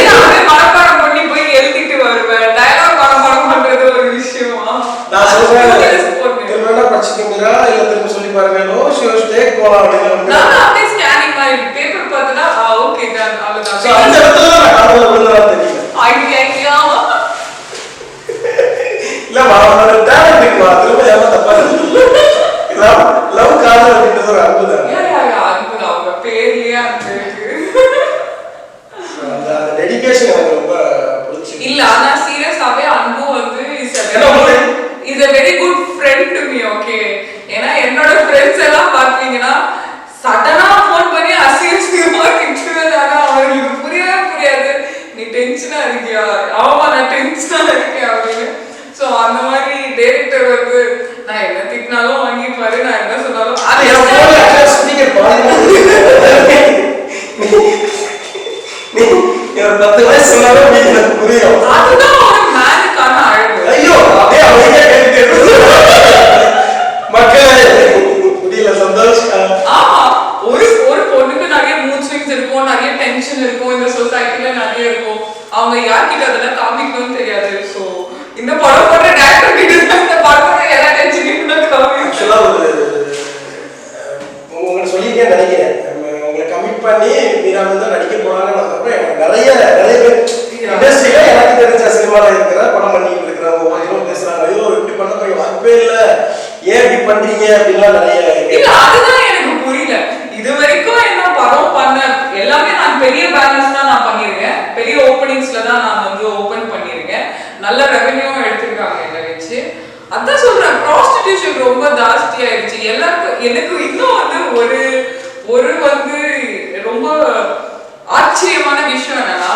நான் மனப்பாடம் பண்ணி போய் எழுதிட்டு வருவேன். டயலாக் மனப்பாடம் பண்றது ஒரு விஷயமா? நான் சொல்றேன் திரும்ப படிச்சுக்கீங்களா இல்ல திரும்ப சொல்லி பாருங்க. நோ ஷூர் டேக் போலாம் அப்படின்னு நான் அப்படியே ஸ்கேனிங் மாதிரி பேப்பர் பார்த்தனா ஓகே டன் அவ்வளவுதான். சோ அந்த இடத்துல நான் காதுல விழுந்ததா தெரியல. ஐயா இல்ல மாமா டேலண்ட் இருக்குமா திரும்ப ஏமா தப்பா லவ் காதல் அப்படின்றது ஒரு அன்பு தான். அன்பு அவங்க பேர்லயே அன்பு இருக்கு. அந்த டெடிகேஷன் எனக்கு ரொம்ப பிடிச்சி. இல்ல ஆனா சீரியஸாவே அன்பு வந்து is a very good friend to me. Okay ஏன்னா என்னோட ஃப்ரெண்ட்ஸ் எல்லாம் பாத்தீங்கன்னா சடனா ஃபோன் பண்ணி அசிங்கமா திட்டுவேன். அவங்களுக்கு புரியாது நீ டென்ஷனா இருக்கியா, ஆமா நான் டென்ஷனா இருக்கேன் அப்படின்னு. சோ அந்த மாதிரி டைரக்டர் வந்து நான் என்ன திட்டினாலும் வாங்கிப்பாரு, நான் என்ன சொன்னாலும் ஸ்பீக்கர் பாருங்க. நீ 10 வயசு சொன்னாலும் எனக்கு புரியும். அதுதான் ஒரு மேனுக்கான அழகு. ஐயோ அப்படியே அவங்க கேட்டுட்டு மக்களே புரியல சந்தோஷம். ஆமா ஒரு பொண்ணுக்கு நிறைய மூட் ஸ்விங்ஸ் இருக்கும், நிறைய டென்ஷன் இருக்கும், இந்த சொசைட்டில நிறைய இருக்கும். அவங்க யார்கிட்ட அதெல்லாம் காமிக்கணும்னு தெரியாது. சோ இந்த படம் போட்ட டைரக்டர் கிட்ட இந்த படத்தோட எல்லா டென்ஷனையும் காமிக்கணும். ஆக்சுவலா உங்களுக்கு சொல்லிட்டே நினைக்கிறேன். உங்களை கமிட் பண்ணி மீரா வந்து நடிக்க போறாங்கன்னு அப்புறம் எனக்கு நிறைய பேர் இண்டஸ்ட்ரியில எனக்கு தெரிஞ்ச சினிமால இருக்கிற படம் பண்ணிட்டு இருக்கிறவங்க ஒவ்வொருத்தரும் பேசுறாங்க. ஐயோ இப்படி பண்ண போய் வாய்ப்பே இல்ல, ஏன் இப்படி பண்றீங்க அப்படின்லாம் நிறைய. இல்ல அதுதான் எனக்கு புரியல. இது வரைக்கும் என்ன படம் பண்ண எல்லாமே நான் பெரிய பேனர்ஸ் தான் நான் பண்ணிருக்கேன். பெரிய ஓப்பனிங்ஸ்ல தான் நான் வந்து ஓபன் பண்ணிருக்கேன். நல்ல ரெவென்யூவும் எடுத்துருக்காங்க என்ன வச்சு. அதான் சொல்றேன் ப்ராஸ்டிடியூஷன் ரொம்ப ஜாஸ்தி ஆயிடுச்சு எல்லாருக்கும். எனக்கு இன்னும் வந்து ஒரு வந்து ரொம்ப ஆச்சரியமான விஷயம் என்னன்னா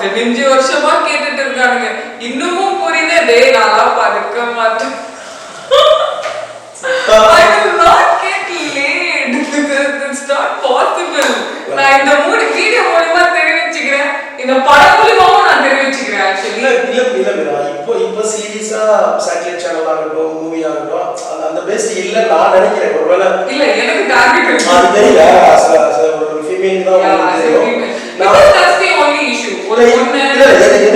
15 வருஷமா கேட்டுட்டு இருக்கானுங்க இன்னமும் புரியல. டேய் நாளா படுக்க மாட்டேன். I will not get laid. It's not possible. நான் இந்த வீடியோ மூலமா தெரிவிச்சுக்கிறேன், இந்த படம் மூலமாவும் நான் தெரிவிச்சுக்கிறேன். ஆக்சுவலி இல்ல இப்போ சீரியஸா சேட்டலைட் சேனல் ஆகட்டும் மூவி ஆகட்டும் அந்த பெஸ்ட் இல்ல நான் நினைக்கிறேன். ஒருவேளை இல்ல எனக்கு டார்கெட் அது தெரியல. ஒரு ஃபீமேல் தான் தெரியும். that's the only issue. ஒரு பொண்ணு இல்ல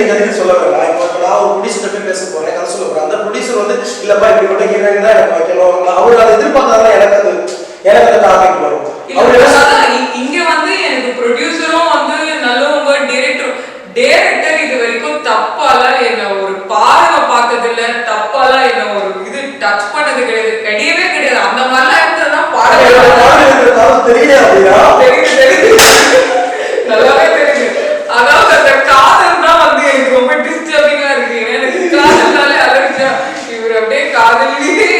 எனக்கு சொல்ல வேண்டாம். இப்போ நான் ஒரு ப்ரொடியூசர் கிட்ட பேச போறேன், கதை சொல்ல போறேன். அந்த ப்ரொடியூசர் வந்து இல்லப்பா இப்படிப்பட்ட ஹீரோயின் தான் எனக்கு வைக்கணும், அவர் அதை எதிர்பார்த்தாதான் எனக்கு அந்த டார்கெட் வரும். இங்க வந்து எனக்கு ப்ரொடியூசரும் வந்து நல்லவங்க, டைரக்டர் இது வரைக்கும் தப்பால என்ன ஒரு பார்வை பார்த்தது இல்ல, தப்பால என்ன ஒரு இது டச் பண்ணது கிடையவே. அந்த மாதிரிலாம் இருந்ததுன்னா தெரியல அப்படின்னா தெரியுது நல்லாவே தெரியுது. அதாவது அந்த காதல் தான் வந்து எனக்கு ரொம்ப டிஸ்டர்பிங்கா இருக்கு. எனக்கு காதல்னாலே அலர்ஜியா. இவர் அப்படியே காதலிலே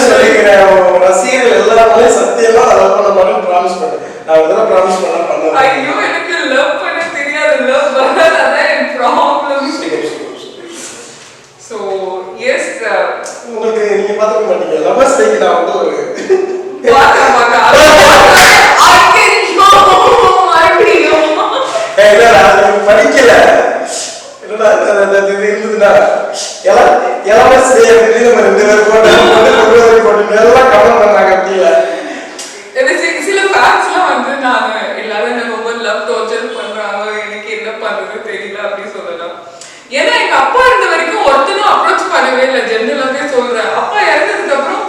சொல்லிக்கிறேன். ரசிகர்கள் எல்லாருமே சத்தியமா அதெல்லாம் ப்ராமிஸ் பண்ணேன். நான் இதெல்லாம் ப்ராமிஸ் பண்ணேன். ஐயோ எனக்கு லவ் பண்ண தெரியாது, லவ் வராததான் எனக்கு ப்ராப்ளம். சோ எஸ் உங்களுக்கு நீங்க பாத்துக்க மாட்டீங்க. லவ்வர்ஸ் டேக்கு நான் வந்து ஒரு படிக்கல இருந்ததுன்னா எல்லாம் சரி அப்படின்னு நம்ம 2 பேரும் போட்டு எல்லாம் கவனம் பண்ணாங்க. அப்படியில சில ஃபேக்ட்ஸ்லாம் வந்து நான் எல்லாரும் என்ன ரொம்ப லவ் டார்ச்சர் பண்றாங்க, எனக்கு என்ன பண்றது தெரியல அப்படி சொல்லலாம். ஏன்னா எங்க அப்பா இருந்த வரைக்கும் ஒருத்தனும் அப்ரோச் பண்ணவே இல்லை. ஜென்ரலாவே சொல்றேன், அப்பா இறந்ததுக்கு அப்புறம்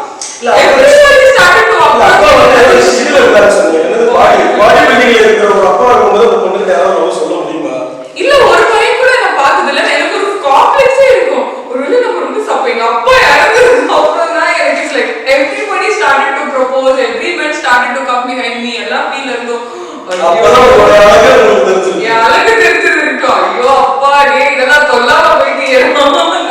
இல்ல ஒரு பையன் கூட நான் பார்த்தது இல்ல. எனக்கு ஒரு காம்ப்ளெக்ஸே இருக்கும். ஒருவேளை நம்ம ரொம்ப எங்க அப்பா இறந்ததுக்கு அப்புறம் தான் எனக்கு it's like everybody started to propose, everybody started to come behind me. எல்லாம் ஃபீல் இருந்தோம். அழகு தெரிஞ்சிருக்கு. ஐயோ அப்பா டே இதெல்லாம் சொல்லாம போயிட்டு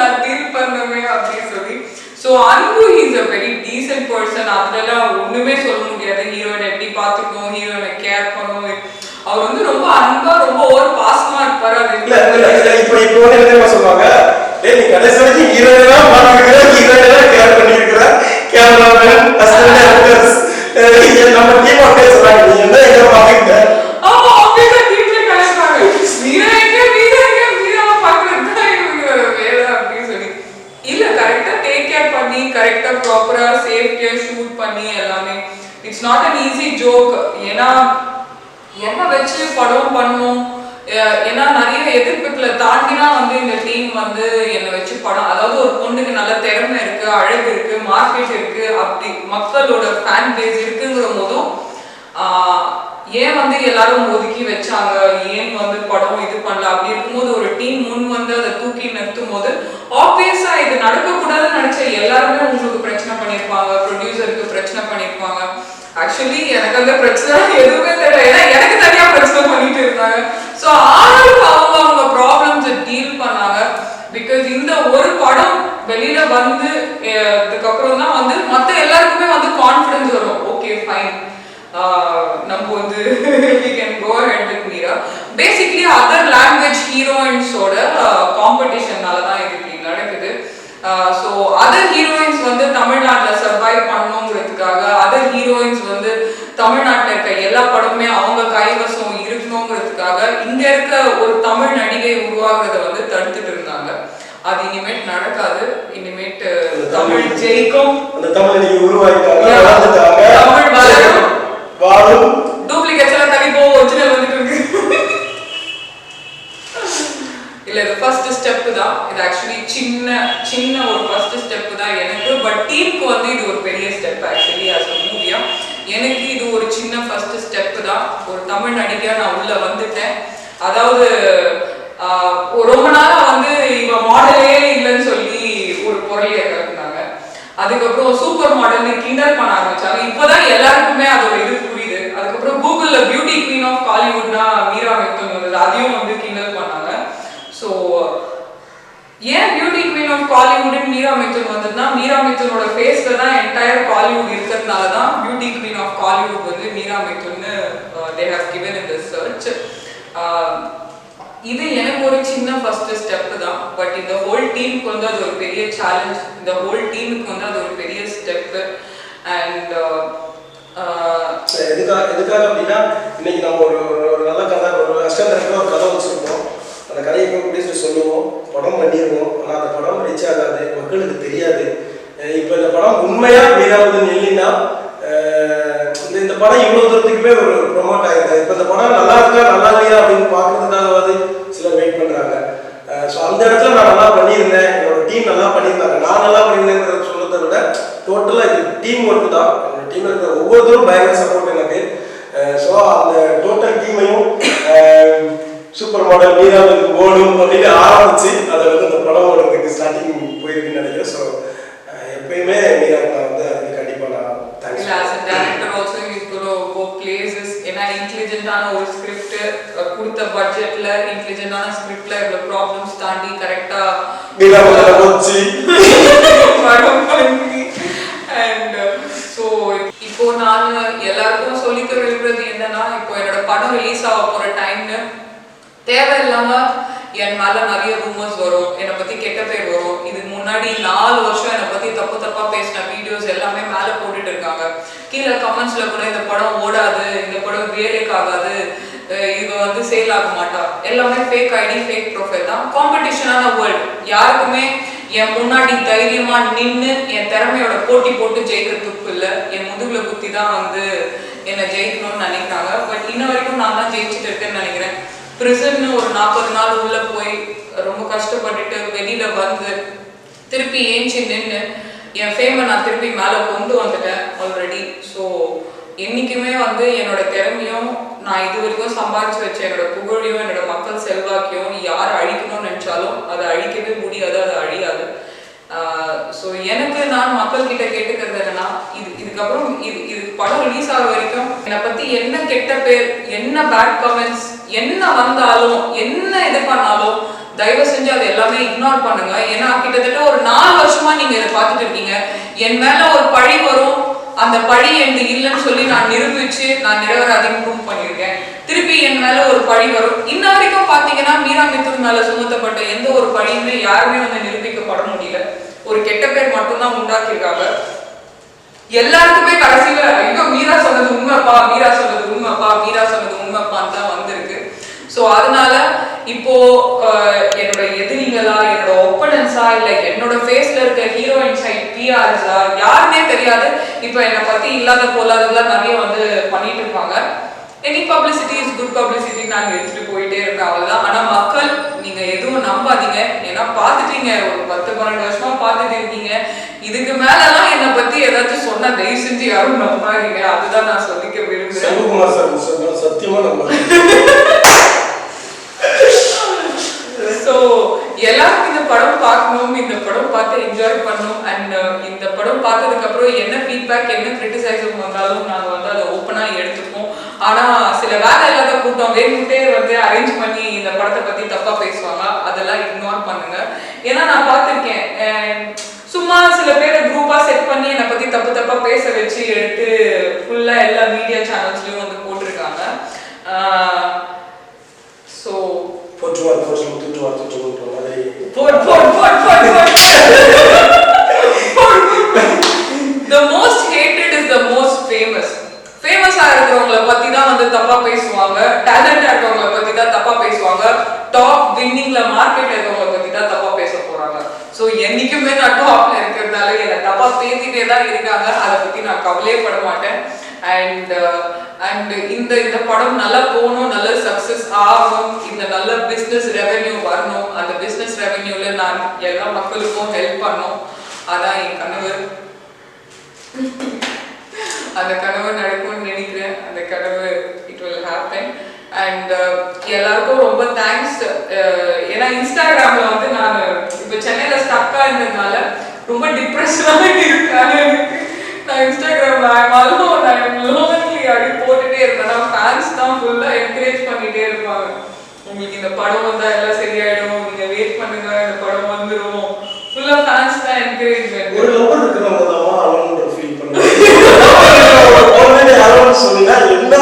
நான் ஃபீல் பண்ணவே அப்படின்னு சொல்லி. ஸோ அன்பு is a very decent person. அதெல்லாம் ஒண்ணுமே சொல்ல முடியாது. ஹீரோயின் எப்படி பார்த்துக்கணும், ஹீரோயினை கேர் பண்ணணும். அவர் வந்து ரொம்ப அன்பா ரொம்ப ஒரு பாசமா இருப்பாரு. அது இப்ப சொல்லுவாங்க, நீ கடைசி வரைக்கும் ஹீரோயினா மாத்திருக்கிற, ஹீரோயினா கேர் பண்ணிருக்கிற, கேமராமேன் அசிஸ்டன்ட் நம்ம டீம் அப்படியே சொல்றாங்க, நீ என்ன எங்க பாக்குறீங்க? ஆமா அப்படியே டீம்ல கலப்பாங்க. வீரா பாக்குறது தான் இவங்க வேலை அப்படின்னு சொல்லி. இல்ல கரெக்டா டேக் கேர் பண்ணி கரெக்டா ப்ராப்பரா சேஃப்டியா ஷூட் பண்ணி எல்லாமே it's not an easy joke. ஏன்னா என்ன வச்சு படம் பண்ணணும், ஏன்னா நிறைய எதிர்ப்புகளை தாண்டினா வந்து இந்த டீம் வந்து என்னை வச்சு படம், அதாவது ஒரு பொண்ணுக்கு நல்ல திறமை இருக்கு, அழகு இருக்கு, மார்க்கெட் இருக்கு, அப்படி மக்களோட ஃபேன் பேஸ் இருக்குங்கிற போதும் ஏன் வந்து எல்லாரும் ஒதுக்கி வச்சாங்க, ஏன் வந்து படம் இது பண்ணல அப்படி இருக்கும்போது ஒரு டீம் முன் வந்து அதை தூக்கி நிறுத்தும் போது ஆப்வியஸா இது நடக்கக்கூடாதுன்னு நினைச்ச எல்லாருமே உங்களுக்கு பிரச்சனை பண்ணியிருப்பாங்க, ப்ரொடியூசருக்கு பிரச்சனை பண்ணியிருப்பாங்க. ஆக்சுவலி எனக்கு அந்த பிரச்சனை எதுவுமே தெரியல. ஏன்னா எனக்கு தனியா பிரச்சனை பண்ணிட்டு இருந்தாங்க. ஸோ ஆளுக்கு அவங்க ப்ராப்ளம்ஸை டீல் பண்ணாங்க. பிகாஸ் இந்த ஒரு படம் வெளியில வந்து அதுக்கப்புறம் தான் வந்து மற்ற எல்லாருக்குமே வந்து கான்ஃபிடன்ஸ் வரும். ஓகே ஃபைன், நம்ம வந்து we can go ahead with Meera. Basically other language heroines-ஓட காம்படிஷனால தான் இது இப்படி நடக்குது. ஸோ அதர் ஹீரோயின்ஸ் வந்து தமிழ்நாட்டில் சர்வைவ் பண்ணணுங்கிறதுக்காக, அதர் ஹீரோயின்ஸ் வந்து தமிழ்நாட்டில் இருக்க எல்லா படமுமே அவங்க கைவசம் இருக்கணுங்கிறதுக்காக இங்க இருக்க ஒரு தமிழ் நடிகை உருவாகிறத வந்து தடுத்துட்டு இருந்தாங்க. அது இனிமேட் நடக்காது. இனிமேட் தமிழ் ஜெயிக்கும். அந்த தமிழ் நடிகை உருவாக்கிட்டாங்க, தமிழ் வளரும், வாழும். டூப்ளிகேட்ஸ் எல்லாம் தள்ளி போ, ஒரிஜினல் வந்துட்டு இருக்கு. இல்ல இது ஃபர்ஸ்ட் ஸ்டெப் தான். இது ஆக்சுவலி சின்ன ஒரு ஃபர்ஸ்ட் ஸ்டெப் தான் எனக்கு. பட் டீமுக்கு வந்து இது ஒரு பெரிய ஸ்டெப். ஆக்சுவலி as a மூவியா எனக்கு இது ஒரு சின்ன ஃபர்ஸ்ட் ஸ்டெப் தான். ஒரு தமிழ் நடிகையா நான் உள்ள வந்துட்டேன். அதாவது ரொம்ப நாளா வந்து இவ மாடலே இல்லைன்னு சொல்லி ஒரு பொருளைய கலக்குனாங்க. அதுக்கப்புறம் சூப்பர் மாடல்னு கிண்டல் பண்ண ஆரம்பிச்சாங்க. இப்பதான் எல்லாருக்குமே அதோட இது புரியுது. அதுக்கப்புறம் கூகுள்ல பியூட்டி குவீன் ஆஃப் காலிவுட்னா மீரா மிதுன் வந்தது, அதையும் வந்து கிண்டல் பண்ணாங்க. ஸோ ஏன் beauty queen of Kollywood Meera Mithun வந்ததுன்னா, மீரா மிதுனோட ஃபேஸ்ல தான் என்டையர் காலிவுட் இருக்கிறதுனால தான் பியூட்டி குவீன் ஆஃப் காலிவுட் வந்து Meera மிதுன்னு they have given in the search. இது எனக்கு ஒரு சின்ன ஃபர்ஸ்ட் ஸ்டெப் தான். பட் இந்த ஹோல் டீமுக்கு வந்து அது ஒரு பெரிய சேலஞ்ச். இந்த ஹோல் டீமுக்கு வந்து அது ஒரு பெரிய ஸ்டெப். அண்ட் எதுக்காக அப்படின்னா, இன்னைக்கு நம்ம ஒரு நல்ல கதை, ஒரு அஷ்டந்தரத்தில் ஒரு கதை வச்சுருக்கோம். அந்த கதையை எப்படி சொல்லுவோம், படம் பண்ணிடுவோம். ஆனால் அந்த படம் ரீச் ஆகாது, மக்களுக்கு தெரியாது. இப்போ இந்த படம் உண்மையாக மீராவது இல்லைன்னா இந்த படம் இவ்வளோ தூரத்துக்குமே ஒரு ப்ரொமோட் ஆகிருக்காது. இப்போ இந்த படம் நல்லா இருக்கா நல்லா இல்லையா அப்படின்னு பார்க்கறதுக்காகவாது சிலர் வெயிட் பண்ணுறாங்க. ஸோ அந்த இடத்துல நான் நல்லா பண்ணியிருந்தேன், என்னோட டீம் நல்லா பண்ணியிருந்தாங்க, நான் நல்லா பண்ணியிருந்தேங்கிறத சொல்றதை விட டோட்டலாக இது டீம் ஒர்க்கு தான். என்னோட டீமில் இருக்கிற ஒவ்வொருத்தரும் பயங்கர சப்போர்ட் எனக்கு. ஸோ அந்த டோட்டல் டீமையும் சூப்பர் மாடல் மீராவுக்கு ஓடும் அப்படின்னு ஆரம்பிச்சு அதை வந்து அந்த படம் ஓடுறதுக்கு ஸ்டார்டிங் போயிருக்குன்னு நினைக்கிறேன். ஸோ எப்பயுமே மீராவுக்கு நான் வந்து அதுக்கு கண்டிப்பாக நான் தேங்க்ஸ். ஏன்னா இன்டெலிஜென்ட்டான ஒரு ஸ்கிரிப்ட் கொடுத்த பட்ஜெட்ல இன்டெலிஜென்ட்டான ஸ்கிரிப்ட்ல இவ்வளவு ப்ராப்ளம்ஸ் தாண்டி கரெக்டா அண்ட் ஸோ இப்போ நான் எல்லாருக்கும் சொல்லிக்க விரும்புறது என்னன்னா, இப்போ என்னோட படம் ரிலீஸ் ஆக போற டைம்னு தேவையில்லாம என் மேல நிறைய ரூமர்ஸ் வரும், என்னை பத்தி கெட்ட பேர் வரும். இதுக்கு முன்னாடி 4 வருஷம் என்னை பத்தி தப்பா பேசின வீடியோஸ் எல்லாமே மேல போட்டுட்டு இருக்காங்க. கீழே கமெண்ட்ஸ்ல கூட இந்த படம் ஓடாது, இந்த படம் வேலைக்கு ஆகாது, இவ வந்து சேல் ஆக மாட்டா, எல்லாமே ஃபேக் ஐடி ஃபேக் ப்ரொஃபைல் தான். காம்படிஷனான வேர்ல்டு, யாருக்குமே என் முன்னாடி தைரியமா நின்று என் திறமையோட போட்டி போட்டு ஜெயிக்கிறதுக்கு இல்லை, என் முதுகுல குத்தி தான் வந்து என்னை ஜெயிக்கணும்னு நினைக்கிறாங்க. பட் இன்ன வரைக்கும் நான் தான் ஜெயிச்சுட்டு இருக்கேன்னு நினைக்கிறேன். பிரிசன் ஒரு 40 நாள் உள்ள போய் ரொம்ப கஷ்டப்பட்டுட்டு வெளியில வந்து திருப்பி ஏஞ்சி நின்று என் ஃபேமை நான் திருப்பி மேலே கொண்டு வந்துட்டேன் ஆல்ரெடி. ஸோ என்னைக்குமே வந்து என்னோட திறமையும் நான் இது வரைக்கும் சம்பாதிச்சு வச்ச என்னோட புகழையும் என்னோட மக்கள் செல்வாக்கையும் யார் அழிக்கணும்னு நினைச்சாலும் அதை அழிக்கவே முடியாது, அது அழியாது. ஸோ எனக்கு நான் மக்கள் கிட்ட கேட்டுக்கிறது என்னன்னா, இதுக்கப்புறம் இது படம் ரிலீஸ் ஆகிற வரைக்கும் என்னை பத்தி என்ன கெட்ட பேர், என்ன பேட் கமெண்ட்ஸ் என்ன வந்தாலும் என்ன இது பண்ணாலும் தயவு செஞ்சு அதை எல்லாமே இக்னோர் பண்ணுங்க. ஏன்னா கிட்டத்தட்ட ஒரு 4 வருஷமா நீங்க இதை பார்த்துட்டு இருக்கீங்க. என் மேல ஒரு பழி வரும், அந்த பழி எனக்கு இல்லைன்னு சொல்லி நான் நிரூபிச்சு நான் நிரபராதின்னு ப்ரூவ் பண்ணியிருக்கேன். திருப்பி என் மேல ஒரு பழி வரும். இன்ன வரைக்கும் பாத்தீங்கன்னா மீரா மிதுன் மேல சுமத்தப்பட்ட எந்த ஒரு பழியுமே யாருமே வந்து நிரூபிக்கப்பட முடியல. ஒரு கெட்ட பேர் மட்டும்தான் உண்டாக்கியிருக்காங்க. எல்லாருக்குமே கடைசியில ஐயோ மீரா சொன்னது உண்மைப்பா, மீரா சொன்னது உண்மைப்பா, மீரா சொன்னது உண்மைப்பான்னு தான் வந்திருக்கு. ஸோ அதனால இப்போ என்னோட எதிரிகளா, என்னோட ஒப்பனன்ஸா, இல்லை என்னோட ஃபேஸ்ல இருக்க ஹீரோயின் சைட் பிஆர்ஸா யாருமே தெரியாது. இப்போ என்னை பத்தி இல்லாத போலாதெல்லாம் நிறைய வந்து பண்ணிட்டு இருப்பாங்க. Any publicity is good publicity நாங்கள் எடுத்துட்டு போயிட்டே இருக்கோம், அவ்வளோதான். ஆனால் மக்கள் நீங்க எதுவும் நம்பாதீங்க. ஏன்னா பார்த்துட்டீங்க, ஒரு 10-12 வருஷமா பார்த்துட்டு இருக்கீங்க. இதுக்கு மேலலாம் என்னை பத்தி ஏதாச்சும் சொன்னா தயவு செஞ்சு யாரும் நம்பாதீங்க. அதுதான் நான் சொல்லிக்க விரும்புறேன். சத்தியமா நம்ப. ஸோ எல்லாருக்கும் இந்த படம் பார்க்கணும், இந்த படம் பார்த்து என்ஜாய் பண்ணணும். அண்ட் இந்த படம் பார்த்ததுக்கு அப்புறம் என்ன ஃபீட்பேக், என்ன கிரிட்டிசைசம் வந்தாலும் நாங்கள் வந்து அதை ஓப்பனாக எடுத்துப்போம். ஆனால் சில வேலை இல்லாத கூட்டம் வேணுட்டே வந்து அரேஞ்ச் பண்ணி இந்த படத்தை பற்றி தப்பாக பேசுவாங்க, அதெல்லாம் இக்னோர் பண்ணுங்க. ஏன்னா நான் பார்த்துருக்கேன், சும்மா சில பேரை குரூப்பாக செட் பண்ணி என்னை பற்றி தப்பாக பேச வச்சு எடுத்து ஃபுல்லாக எல்லா மீடியா சேனல்ஸ்லையும் வந்து போட்டிருக்காங்க. So the most hated is the most famous. ஃபேமஸா இருக்கிறவங்கள பத்தி தான் வந்து தப்பா பேசுவாங்க, டேலண்டா இருக்கிறவங்கள பத்தி தான் தப்பா பேசுவாங்க, டாப் வின்னிங்ல மார்க்கெட் இருக்கிறவங்கள பத்தி தான் தப்பா பேச போறாங்க. ஸோ என்னைக்குமே நான் டாப்ல இருக்கிறதுனால என்னை தப்பா பேசிட்டே தான் இருக்காங்க, அதை பத்தி நான் கவலையே பட மாட்டேன். அண்ட் இந்த படம் நல்லா போகணும், நல்ல சக்சஸ் ஆகும், இந்த நல்ல பிஸ்னஸ் ரெவென்யூ வரணும். அந்த பிஸ்னஸ் ரெவென்யூல நான் எல்லா மக்களுக்கும் ஹெல்ப் பண்ணணும். அதான் என் கனவு. அந்த கனவு நடக்கும்னு நினைக்கிறேன். அந்த கனவு இட் வில் ஹேப்பன். அண்ட் எல்லாருக்கும் ரொம்ப தேங்க்ஸ். ஏன்னா இன்ஸ்டாகிராம்ல வந்து நான் இப்போ சென்னையில ஸ்டக்கா இருந்ததுனால ரொம்ப டிப்ரெஷனாக இருக்காங்க. நான் இன்ஸ்டாகிராம்ல அப்படி போட்டுட்டே இருப்பேன். ஃபேன்ஸ் தான் ஃபுல்லா என்கரேஜ் பண்ணிட்டே இருப்பாங்க, உங்களுக்கு இந்த படம் வந்தா எல்லாம் சரியாயிடும், நீங்க வெயிட் பண்ணுங்க, இந்த படம் வந்துடும். ஃபுல்லா ஃபேன்ஸ் தான் என்கரேஜ்மெண்ட். ஒரு லவர் இருக்கிறவங்க தான் அலோன்ற ஃபீல் பண்ணுவாங்க. அலோன் சொன்னா என்ன,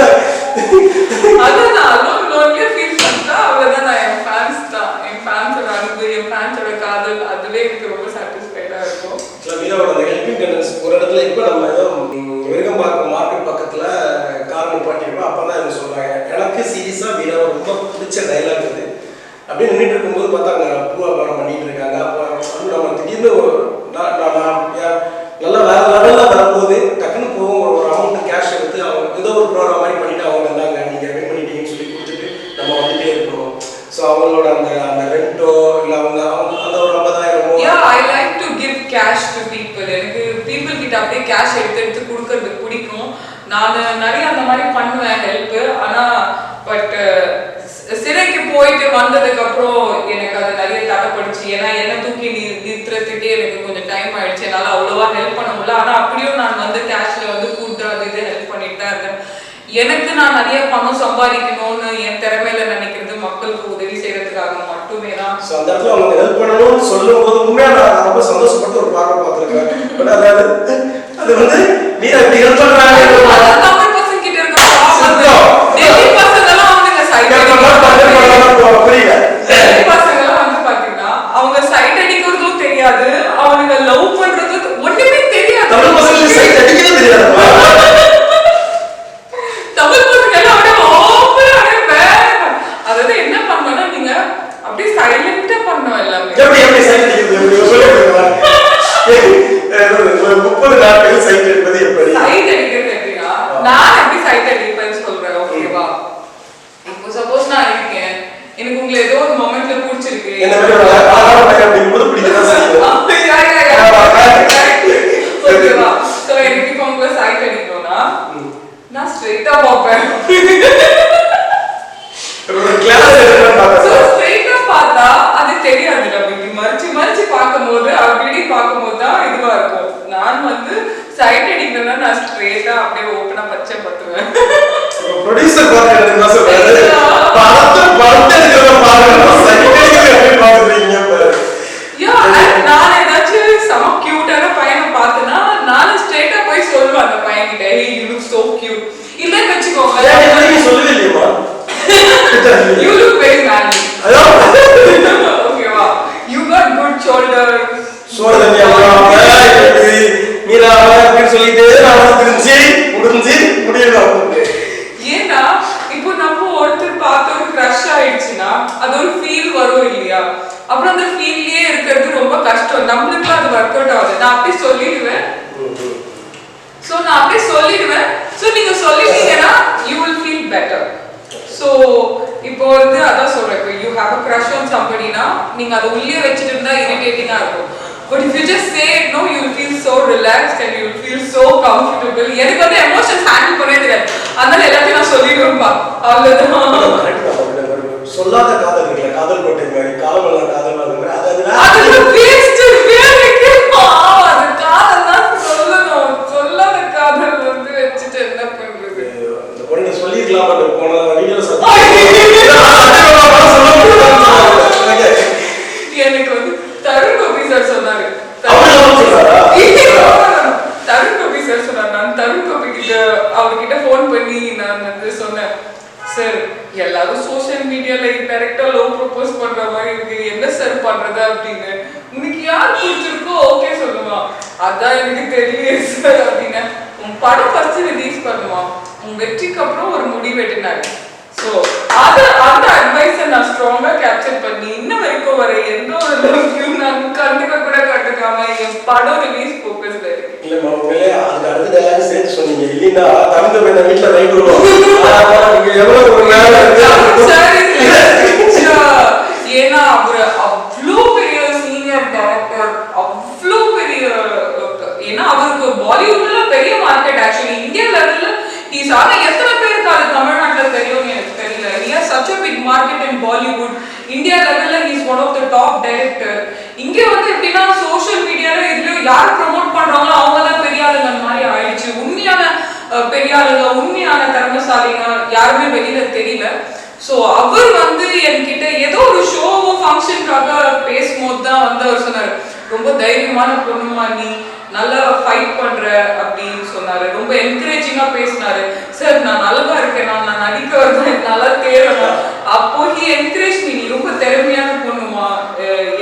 அதான் நான் அலோன் லோன்லியா ஃபீல் பண்ணா அவ்வளவுதான். நான் என் ஃபேன்ஸ் தான், என் ஃபேன்ஸோட அன்பு, என் ஃபேன்ஸோட காதல், அதுவே எனக்கு ரொம்ப சாட்டிஸ்ஃபைடா இருக்கும். மீராவோட ஹெல்பிங் டெண்டன்ஸ் ஒரு இடத்துல இப்போ நம்ம ஏதோ விருகம்பாக்கம் மார்க்கெட் பக்கத்துல கார் நிப்பாட்டிருக்கோம். அப்பதான் இவங்க சொல்றாங்க, எனக்கு சீரியஸா மீராவை ரொம்ப பிடிச்ச டைலாக் இது அப்படியே நின்றுட்டு இருக்கும்போது பார்த்தா அங்கே பூவாபாரம் பண்ணிட்டு இருக்காங்க. அப்போ நம்ம திடீர்னு நல்லா வேற லெவலில் வரும்போது டக்குன்னு போகும், ஒரு அமௌண்ட் கேஷ் எடுத்து அவங்க ஏதோ ஒரு ப்ரோக்ராம் மாதிரி பண்ணிட்டு அவங்க வந்தாங்க, நீங்கள் வின் பண்ணிட்டீங்கன்னு சொல்லி கொடுத்துட்டு நம்ம வந்துட்டே இருக்கணும். ஸோ அவங்களோட அந்த ரெண்டோ இல்லை அவங்க அந்த ஒரு 50,000. I like to give cash to people. எனக்கு பீப்புள் கிட்ட அப்படியே கேஷ் எடுத்து கொடுக்கறது பிடிக்கும். நான் நிறைய அந்த மாதிரி பண்ணுவேன் ஹெல்ப். ஆனால் பட் சிறைக்கு போயிட்டு வந்ததுக்கு அப்புறம் எனக்கு அது நிறைய தடைப்படுச்சு. ஏன்னா என்ன தூக்கி நிறுத்துறதுக்கே எனக்கு கொஞ்சம் டைம் ஆயிடுச்சு, என்னால் அவ்வளோவா ஹெல்ப் பண்ண முடியல. ஆனால் அப்படியும் நான் வந்து கேஷ்ல வந்து ஃபுட் அது இது ஹெல்ப் பண்ணிட்டு தான் இருந்தேன். எனக்கு நான் நிறைய பணம் சம்பாதிக்கணும்னு என் திறமையில நினைக்கிறது மக்களுக்கு உதவி செய்யறதுக்காக மட்டுமே தான். ஸோ அந்த இடத்துல அவங்க ஹெல்ப் பண்ணணும்னு சொல்லும் போது உண்மையாக நான் ரொம்ப சந்தோஷப்பட்டு ஒரு பார்வை பார்த்துருக்கேன். பட் அதாவது அது வந்து மீரா இப்படி ஹெல்ப் பண்றாங்க. தமிழ் பசங்க கிட்ட இருக்க டெல்லி பசங்கெல்லாம் வந்து புரியல, டெல்லி பசங்கெல்லாம் வந்து பாத்தீங்கன்னா அவங்க சைட் அடிக்கிறதும் தெரியாது, அவங்க லவ் பண்றது ஒண்ணுமே தெரியாது. தமிழ் பசங்க சைட் அடிக்கிறது தெரியாது. தமிழ் பசங்க எல்லாம் அப்படியே ஓப்பனா அப்படியே ஓகேவா? சோ எனக்கு இப்போ உங்களை சைட் அடிக்கணும்னா நான் ஸ்ட்ரைட்டா பார்ப்பேன். சோ ஸ்ட்ரைட்டா பார்த்தா அது தெரியாது. நம்ம மறைச்சு மறைச்சு பார்க்கும்போது அப்படி பார்க்கும்போது தான் இதுவா இருக்கும். நான் வந்து சைட் அடிக்கணும்னா நான் ஸ்ட்ரைட்டா அப்படியே ஓப்பனா பச்சை பார்த்துவேன். ப்ரொடியூசர் பாருங்க என்ன சொல்றாரு, படத்தை எடுக்கிறத பாருங்க சைட் அடிக்கிறது எப்படி பாக்குறீங்க பாரு. யா நான் ஏதாச்சும் சம கியூட்டான பையனை பார்த்தனா நான் ஸ்ட்ரைட்டா போய் சொல்லுவேன் அந்த பையன்கிட்ட, hey you look so cute. இல்லன்னு வெச்சுக்கோங்க, நீ சொல்லவே இல்லையா? You look very manly. ஓகேவா? You got good shoulder. Shoulder Meera அப்படின்னு சொல்லிட்டு நான் தெரிஞ்சு முடிஞ்சு முடியல. ஏன்னா இப்போ நம்ம ஒருத்தர் பார்த்து ஒரு கிரஷ் ஆயிடுச்சுன்னா அது ஒரு ஃபீல் வரும் இல்லையா? அப்புறம் அந்த ஃபீல்லயே இருக்கிறது ரொம்ப கஷ்டம். நம்மளுக்கு அது ஒர்க் அவுட் ஆகுது. நான் அப்படியே சொல்லிடுவேன். சோ நான் அப்படியே சொல்லிடுவேன். சோ நீங்க சொல்லிட்டீங்கன்னா you will feel better. So இப்போ வந்து அதான் சொல்றேன், இப்போ you have a crush on somebody னா நீங்க அதை உள்ளே வச்சிட்டு இருந்தா இரிட்டேட்டிங்கா இருக்கும். But if you just say it, no, you will feel so relaxed and you will feel so comfortable. எனக்கு வந்து emotions handle பண்ணவே தெரியாது. அதனால எல்லாத்தையும் நான் சொல்லிடுவேன்பா. அவ்வளவுதான். சொல்லாத காதல் இருக்குல்ல, காதல் கோட்டை மாதிரி காலமெல்லாம் காதல் மாதிரி அது வேஸ்ட் வேலைக்கு பாவம். அது காதல் தான் சொல்லணும். சொல்லாத காதல் வந்து வச்சுட்டு என்ன பண்றது? இந்த பொண்ணு சொல்லிருக்கலாம். பட் போன வீடியோல எனக்கு வந்து தருண் கோபி சார் சொன்னாரு. தருண் கோபி சார் சொன்னாரு. நான் தருண் கோபி கிட்ட அவர்கிட்ட போன் பண்ணி நான் வந்து சொன்னேன், சார் எல்லாரும் சோசியல் மீடியால டைரக்டா லவ் ப்ரோபோஸ் பண்ற மாதிரி இருக்கு, என்ன சார் பண்றது அப்படின்னு. உனக்கு யார் பிடிச்சிருக்கோ ஓகே சொல்லுமா. அதான் எனக்கு தெரியல சார் அப்படின்னு. உன் படம் ஃபர்ஸ்ட் ரிலீஸ் பண்ணுவான், உன் வெற்றிக்கு அப்புறம் ஒரு முடிவு எடுனாரு. சோ அந்த அட்வைஸை நான் ஸ்ட்ராங்கா கேப்சர் பண்ணி இன்ன வரைக்கும் வர எந்த ஒரு லவ்யூ நான் கண்டிப்பா கூட கட்டுக்காம என் படம் ரிலீஸ் ஃபோக்கஸ்ல இருக்கு. இல்ல மாமூலே அதுக்கு அடுத்த டயலாக் சேர்த்து சொன்னீங்க. இல்லைன்னா தமிழ் பையன் வீட்டுல ரைட் வருவோம். நீங்க எவ்வளவு ஒரு ஏன்னா அவரு அவ்வளோ பெரிய சீனியர் டைரக்டர், அவ்வளோ பெரிய, ஏன்னா அவருக்கு பாலிவுட்ல பெரிய மார்க்கெட். ஆக்சுவலி இந்தியா லெவல்ல இஸ் ஆனா எத்தனை பேருக்கு அது தமிழ்நாட்டுல தெரியும்னு எனக்கு தெரியல. he has such a big market in Bollywood. India லெவல்ல he is one of the top director. இங்க வந்து எப்படின்னா சோஷியல் மீடியால இதுல யார் ப்ரோமோட் பண்றாங்களோ அவங்க தான் பெரிய ஆளுங்க மாதிரி ஆயிடுச்சு. உண்மையான பெரிய ஆளுங்க, உண்மையான திறமைசாலிங்க யாருமே வெளியில தெரியல. சோ அவர் வந்து என்கிட்ட ஏதோ ஒரு ஷோவோ ஃபங்க்ஷனுக்காக பேசும்போது தான் வந்து அவர் சொன்னாரு, ரொம்ப தைரியமான பொண்ணுமா நீ, நல்லா ஃபைட் பண்ற அப்படின்னு சொன்னாரு. ரொம்ப என்கரேஜிங்கா பேசினாரு. சார் நான் நல்லா இருக்கேன், நான் நடிக்க வரேன், நல்லா தேடணும். அப்போ ஹி என்கரேஜ் மீ, நீ ரொம்ப திறமையான பொண்ணுமா,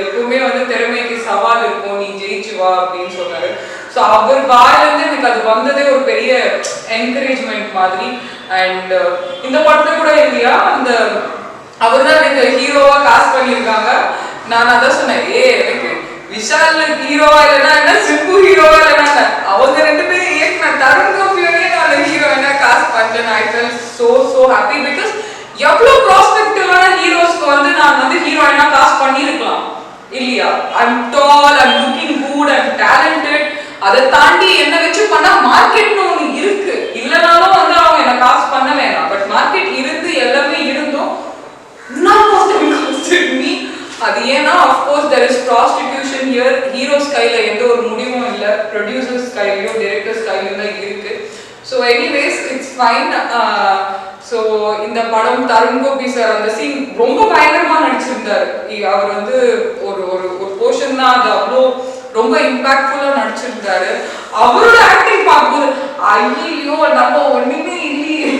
எப்பவுமே வந்து திறமைக்கு சவால் இருக்கும், நீ ஜெயிச்சு வா அப்படின்னு சொன்னாரு. ஸோ அவர் வாயிலிருந்து எனக்கு அது வந்ததே ஒரு பெரிய என்கரேஜ்மெண்ட் மாதிரி. அண்ட் இந்த படத்துல கூட இல்லையா, அந்த அவர் தான் எனக்கு ஹீரோவா காஸ்ட் பண்ணியிருக்காங்க. நான் அதான் சொன்னேன், எனக்கு விஷால் ஹீரோவா இல்லைன்னா என்ன, சிம்பு ஹீரோவா இல்லைன்னா அவங்க ரெண்டு பேரும் இயக்குன தருண் கோபியோடய நான் ஹீரோயினா காஸ்ட் பண்ணிட்டேன். ஐ ஃபெல் so happy because எவ்வளோ ப்ராஸ்பெக்டிவான ஹீரோஸ்க்கு வந்து நான் வந்து ஹீரோயினா காஸ்ட் பண்ணியிருக்கலாம் இல்லையா. I'm tall, I'm looking good, I'm talented. அதை தாண்டி என்ன வச்சு பண்ணா மார்க்கெட்னு ஒன்று இருக்கு. இல்லைனாலும் வந்து அவங்க என்ன காஸ்ட் பண்ண வேணாம். பட் மார்க்கெட் இருந்து எல்லாமே இருந்தும் அது ஏன்னா of course there is prostitution here. Heroes கையில எந்த ஒரு முடிவும் இல்லை, ப்ரொடியூசர்ஸ் கையிலையும் டைரக்டர்ஸ் கையிலும் தான் இருக்கு. So anyways it's fine. So இந்த படம் தருண் கோபி சார் அந்த சீன் ரொம்ப பயங்கரமா நடிச்சிருந்தாரு. அவர் வந்து ஒரு ஒரு ஒரு போர்ஷன் தான் அது அவ்வளோ ரொம்ப இம்பாக்ட்ஃபுல்லா நடிச்சிருந்தாரு. அவரோட ஆக்டிங் பார்க்கும்போது ஐயோ நம்ம ஒண்ணுமே இல்லையே.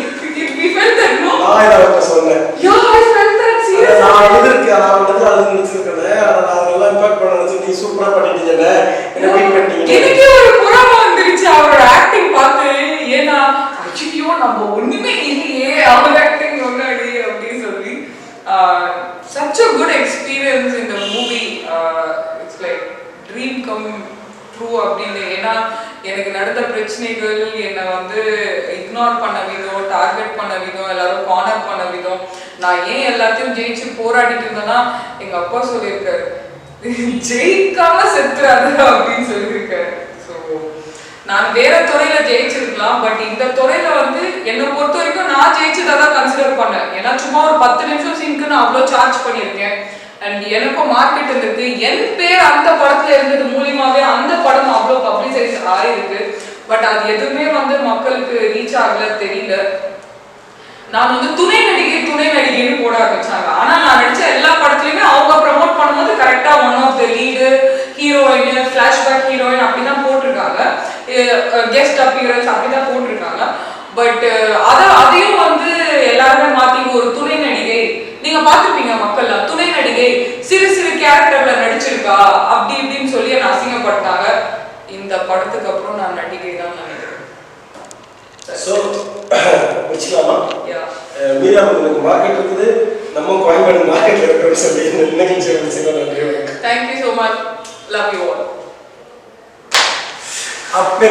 We felt that, no? நான் சொன்னேன். Yeah, I felt that seriously. நான் எதிர்க்க நான் வந்து அது நினைச்சிருக்கேன். நான் நல்லா இம்பாக்ட் பண்ண நினைச்சு நீ சூப்பரா பண்ணிட்டீங்க. என்ன வெயிட் பண்ணிட்டீங்க. எனக்கு ஒரு புறமா வந்துருச்சு அவரோட ஆக்டிங் பார்த்து. ஏன்னா ஐயோ நம்ம ஒண்ணுமே இல்லையே அவர் ஆக்டிங் முன்னாடி அப்படின்னு சொல்லி such a good experience in the movie. It's like dream come true அப்படின்னு. ஏன்னா எனக்கு நடந்த பிரச்சனைகள், என்னை வந்து இக்னோர் பண்ண விதம், டார்கெட் பண்ண விதம், எல்லாரும் கார்னர் பண்ண விதம், நான் ஏன் எல்லாத்தையும் ஜெயிச்சு போராடிட்டு இருந்தேன்னா எங்க அப்பா சொல்லியிருக்காரு, ஜெயிக்காம செத்துறாரு அப்படின்னு சொல்லியிருக்காரு. ஸோ நான் வேற துறையில ஜெயிச்சிருக்கலாம், பட் இந்த துறையில வந்து என்னை பொறுத்த வரைக்கும் நான் ஜெயிச்சதா தான் கன்சிடர் பண்ணேன். ஏன்னா சும்மா ஒரு 10 நிமிஷம் சீனுக்கு நான் அவ்வளோ சார்ஜ் பண்ணியிருக்கேன். அண்ட் எனக்கும் மார்க்கெட் இருந்திருக்கு, என் பேர் அந்த படத்துல இருந்தது மூலியமாவே அந்த படம் அவ்வளோ பப்ளிசைஸ் ஆயிருக்கு. பட் அது எதுவுமே வந்து மக்களுக்கு ரீச் ஆகல, தெரியல. நான் வந்து துணை நடிகைன்னு போட ஆரம்பிச்சாங்க. ஆனா நான் நடிச்ச எல்லா படத்துலயுமே அவங்க ப்ரமோட் பண்ணும்போது கரெக்டா one of the lead, heroine, flashback heroine அப்படிதான் போட்டிருக்காங்க, கெஸ்ட் அப்பியரன்ஸ் அப்படிதான் போட்டிருக்காங்க. பட் அதையும் வந்து எல்லாருமே மாத்தி ஒரு துணை நடிகை, நீங்க பாத்துருப்பீங்க மக்கள்லாம், துணை நடிகை சிறு சிறு கேரக்டர்ல நடிச்சிருக்கா அப்படி இப்படின்னு சொல்லி என்ன அசிங்கப்பட்டாங்க. இந்த படத்துக்கு அப்புறம் நான் நடிகை தான் நினைக்கிறேன். ஸோ முடிச்சுக்கலாமா? யா, மீரா, உங்களுக்கு மார்க்கெட் இருக்குது, நம்ம கோயம்பேடு மார்க்கெட்ல இருக்கிறோம் சொல்லி நன்றி. Thank you so much, love you all. அப்பே